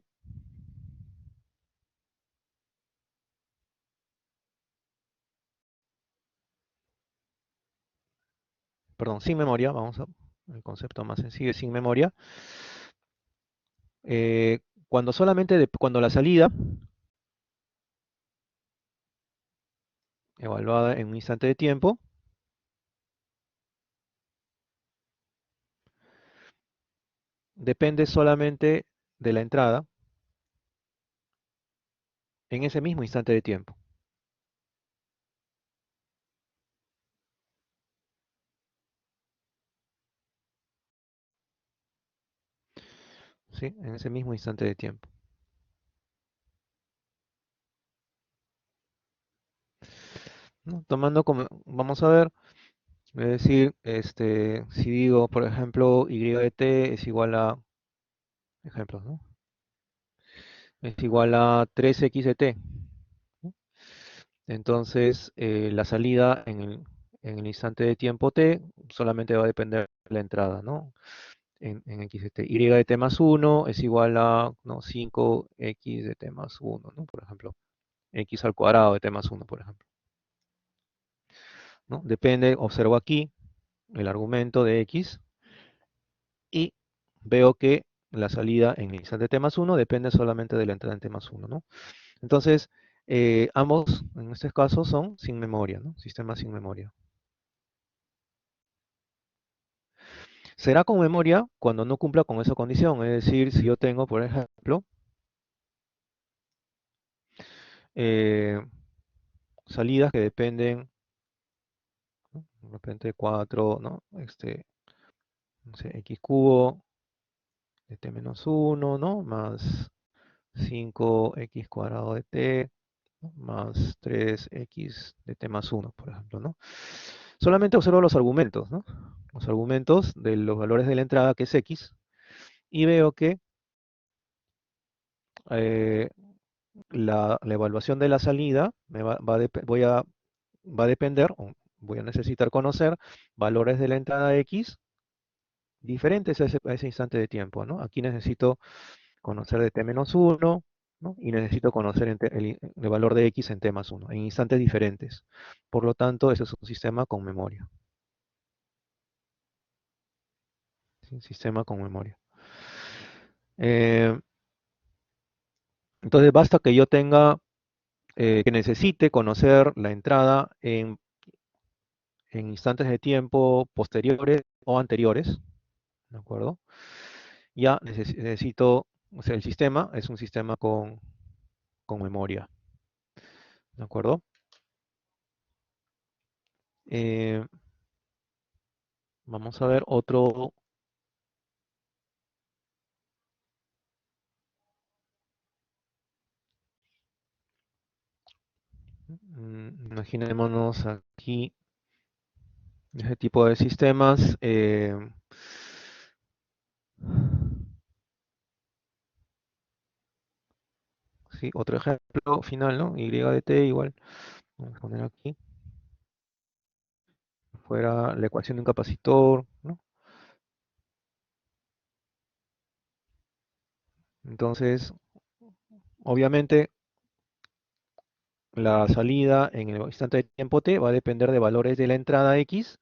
perdón, sin memoria, vamos a el concepto más sencillo, sin memoria, eh, cuando cuando la salida, evaluada en un instante de tiempo, depende solamente de la entrada en ese mismo instante de tiempo, ¿sí? En ese mismo instante de tiempo, ¿no? Tomando como, vamos a ver, es decir, si digo, por ejemplo, y de t es igual a, ejemplos, ¿no? Es igual a 3x de t, ¿no? Entonces, la salida en el instante de tiempo t solamente va a depender de la entrada, ¿no? En x de t. Y de t más uno es igual a, ¿no? 5x de t más uno, ¿no? Por ejemplo, x al cuadrado de t más uno, por ejemplo, ¿no? Depende, observo aquí el argumento de x y veo que la salida en el instante t más uno depende solamente de la entrada en t más uno, ¿no? Entonces, ambos, en este caso, son sin memoria, ¿no? Sistemas sin memoria. Será con memoria cuando no cumpla con esa condición, es decir, si yo tengo, por ejemplo, eh, salidas que dependen, ¿no? De repente 4, ¿no? No sé, x cubo de t menos uno, ¿no? Más 5x cuadrado de t, ¿no? Más 3x de t más uno, por ejemplo, ¿no? Solamente observo los argumentos, ¿no? Los argumentos de los valores de la entrada, que es x, y veo que eh, la evaluación de la salida va a depender, o voy a necesitar conocer valores de la entrada x diferentes a ese instante de tiempo, ¿no? Aquí necesito conocer de t menos uno, ¿no? Y necesito conocer el valor de x en t más uno en instantes diferentes. Por lo tanto, ese es un sistema con memoria. ¿Sí? Un sistema con memoria. Eh, entonces, basta que yo tenga, que necesite conocer la entrada en instantes de tiempo posteriores o anteriores, ¿de acuerdo? Ya necesito, o sea, el sistema es un sistema con memoria, ¿de acuerdo? Eh, vamos a ver otro, imaginémonos aquí ese tipo de sistemas. Sí, otro ejemplo final, ¿no? Y de t igual, vamos a poner aquí, fuera la ecuación de un capacitor, ¿no? Entonces, obviamente, la salida en el instante de tiempo t va a depender de valores de la entrada x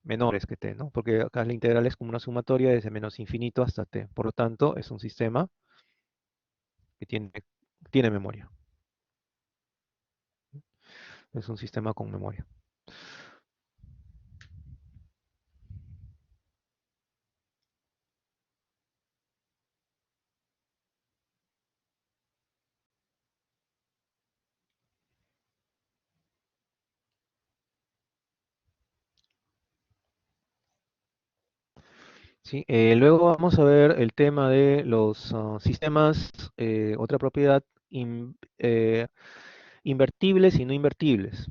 menores que t, ¿no? Porque acá la integral es como una sumatoria desde menos infinito hasta t. Por lo tanto, es un sistema que tiene memoria. Es un sistema con memoria. ¿Sí? Luego vamos a ver el tema de los sistemas, otra propiedad, invertibles y no invertibles.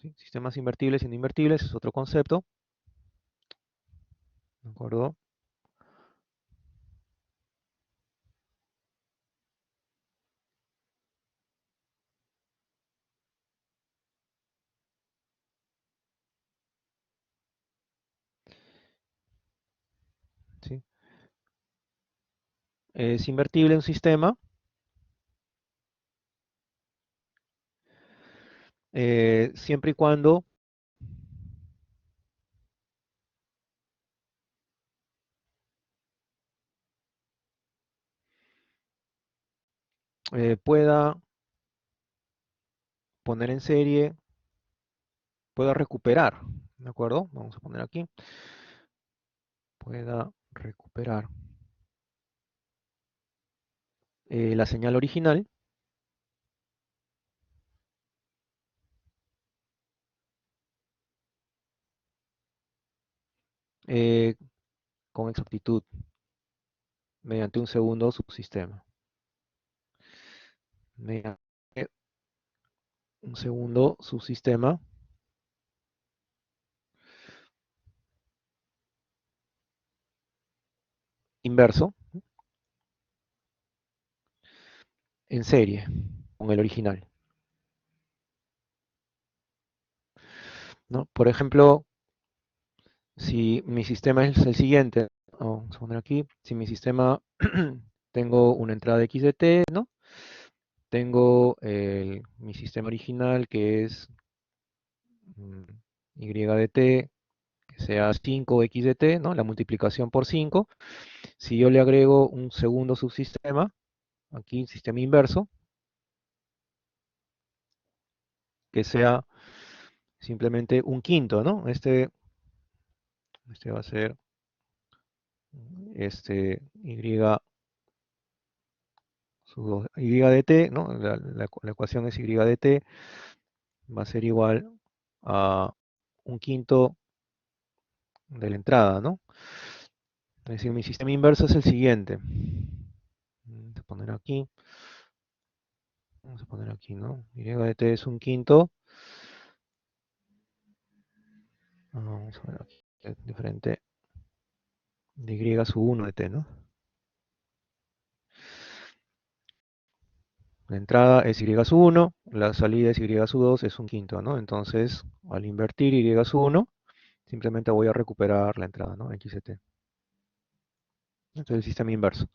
¿Sí? Sistemas invertibles y no invertibles es otro concepto, ¿de acuerdo? ¿Sí? Es invertible un sistema, siempre y cuando pueda poner en serie, pueda recuperar, ¿de acuerdo? Vamos a poner aquí, pueda recuperar la señal original eh, con exactitud mediante un segundo subsistema. Mediante un segundo subsistema inverso en serie con el original, ¿no? Por ejemplo, si mi sistema es el siguiente, vamos a poner aquí, si mi sistema tengo una entrada X de t, ¿no? Tengo mi sistema original que es mm, y de t, que sea 5 x de t, ¿no? La multiplicación por 5. Si yo le agrego un segundo subsistema, aquí sistema inverso, que sea simplemente un quinto, ¿no? Este va a ser y sub y de t, ¿no? La ecuación es y de t va a ser igual a un quinto de la entrada, ¿no? Es decir, mi sistema inverso es el siguiente. Vamos a poner aquí, vamos a poner aquí, ¿no? Y de t es un quinto. Vamos a ver aquí, es diferente de y sub 1 de t, ¿no? La entrada es y sub 1, la salida es y sub 2, es un quinto, ¿no? Entonces, al invertir y sub 1, simplemente voy a recuperar la entrada, ¿no? X de t. Este es el sistema inverso.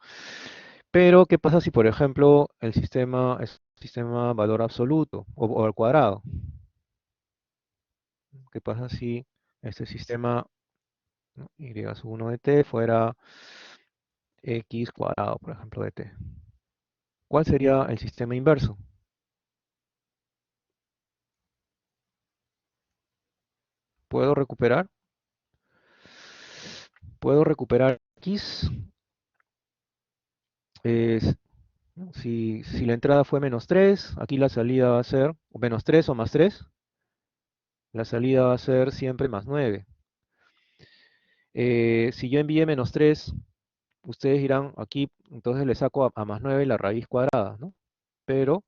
Pero, ¿qué pasa si, por ejemplo, el sistema es sistema valor absoluto o al cuadrado? ¿Qué pasa si este sistema, ¿no? Y sub 1 de t fuera x cuadrado, por ejemplo, de t? ¿Cuál sería el sistema inverso? ¿Puedo recuperar? Puedo recuperar x. es- si la entrada fue menos 3, aquí la salida va a ser o menos 3 o más 3. La salida va a ser siempre más 9. Si yo envié menos 3, ustedes dirán aquí, entonces le saco a más 9 la raíz cuadrada, ¿no? Pero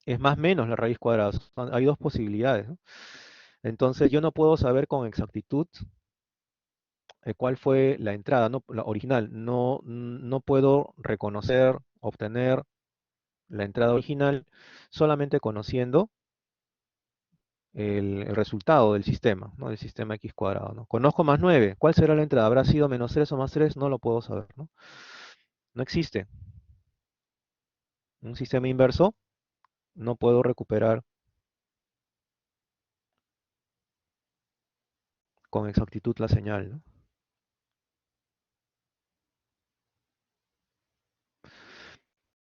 es más menos la raíz cuadrada. Hay dos posibilidades, ¿no? Entonces yo no puedo saber con exactitud cuál fue la entrada, no, la original. No puedo reconocer, obtener la entrada original solamente conociendo el resultado del sistema, ¿no? Del sistema x cuadrado, ¿no? Conozco más 9. ¿Cuál será la entrada? ¿Habrá sido menos 3 o más 3? No lo puedo saber, ¿no? No existe. Un sistema inverso no puedo recuperar con exactitud la señal, ¿no?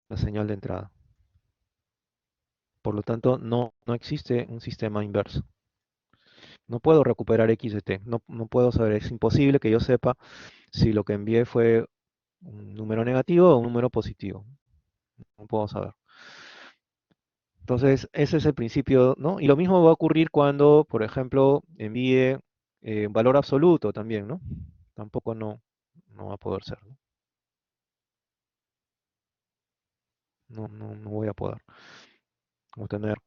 La señal de entrada. Por lo tanto, no existe un sistema inverso. No puedo recuperar x de t. No puedo saber. Es imposible que yo sepa si lo que envié fue un número negativo o un número positivo. No puedo saber. Entonces, ese es el principio, ¿no? Y lo mismo va a ocurrir cuando, por ejemplo, envíe un valor absoluto también, ¿no? Tampoco no va a poder ser, ¿no? No voy a poder obtener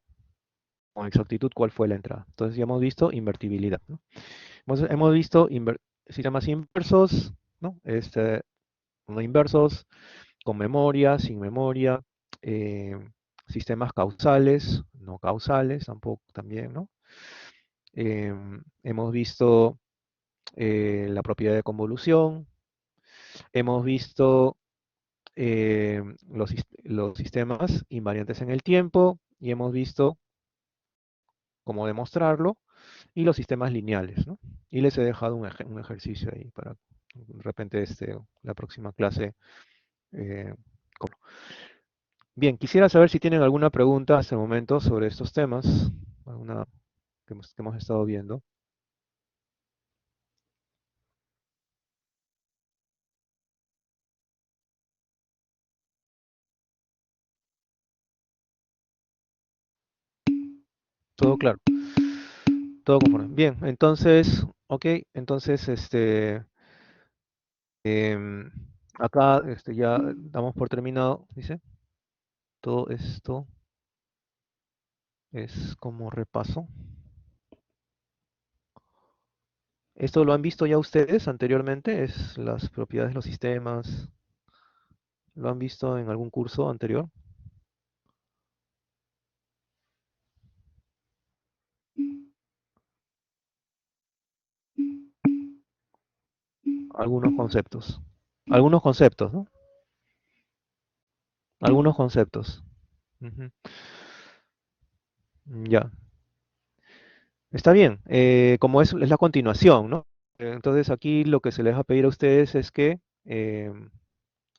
con exactitud cuál fue la entrada. Entonces ya hemos visto invertibilidad, ¿no? Hemos visto sistemas inversos, ¿no? No inversos, con memoria, sin memoria, eh, sistemas causales, no causales, tampoco también, ¿no? Hemos visto la propiedad de convolución, Hemos visto los sistemas invariantes en el tiempo y hemos visto cómo demostrarlo y los sistemas lineales, ¿no? Y les he dejado un ejercicio ahí para de repente la próxima clase. eh, con- Bien, quisiera saber si tienen alguna pregunta hasta el momento sobre estos temas, alguna que hemos estado viendo. Todo claro, todo conforme. Bien, entonces, ok, entonces, em, acá ya damos por terminado, dice, todo esto es como repaso. ¿Esto lo han visto ya ustedes anteriormente? ¿Es las propiedades de los sistemas? ¿Lo han visto en algún curso anterior? Algunos conceptos. Algunos conceptos, ¿no? Algunos conceptos. Ujú. Ya. Está bien. Como es la continuación, ¿no? Entonces aquí lo que se les va a pedir a ustedes es que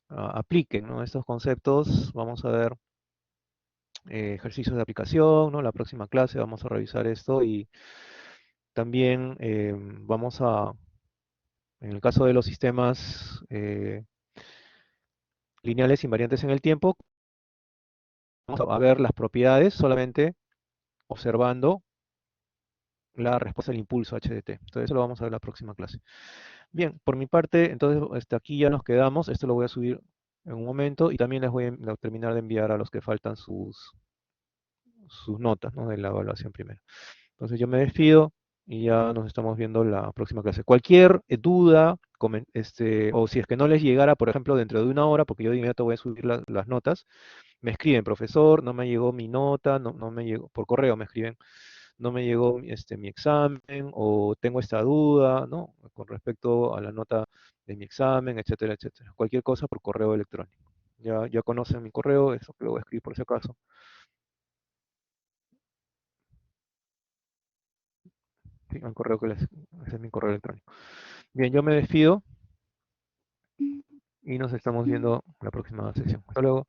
apliquen, ¿no? Estos conceptos. Vamos a ver ejercicios de aplicación, ¿no? La próxima clase vamos a revisar esto y también en el caso de los sistemas lineales invariantes en el tiempo, vamos a ver las propiedades solamente observando la respuesta del impulso HDT. Entonces eso lo vamos a ver en la próxima clase. Bien, por mi parte, entonces aquí ya nos quedamos. Esto lo voy a subir en un momento y también les voy a terminar de enviar a los que faltan sus notas, ¿no? De la evaluación primero. Entonces yo me despido y ya nos estamos viendo la próxima clase. Cualquier duda, o si es que no les llegara, por ejemplo, dentro de una hora, porque yo de inmediato voy a subir las notas, me escriben, profesor, no me llegó mi nota, no me llegó, por correo me escriben, no me llegó mi examen, o tengo esta duda, ¿no? Con respecto a la nota de mi examen, etcétera, etcétera. Cualquier cosa por correo electrónico. Ya conocen mi correo, eso que lo voy a escribir por si acaso. Sí, el correo ese es mi correo electrónico. Bien, yo me despido y nos estamos viendo en la próxima sesión. Hasta luego.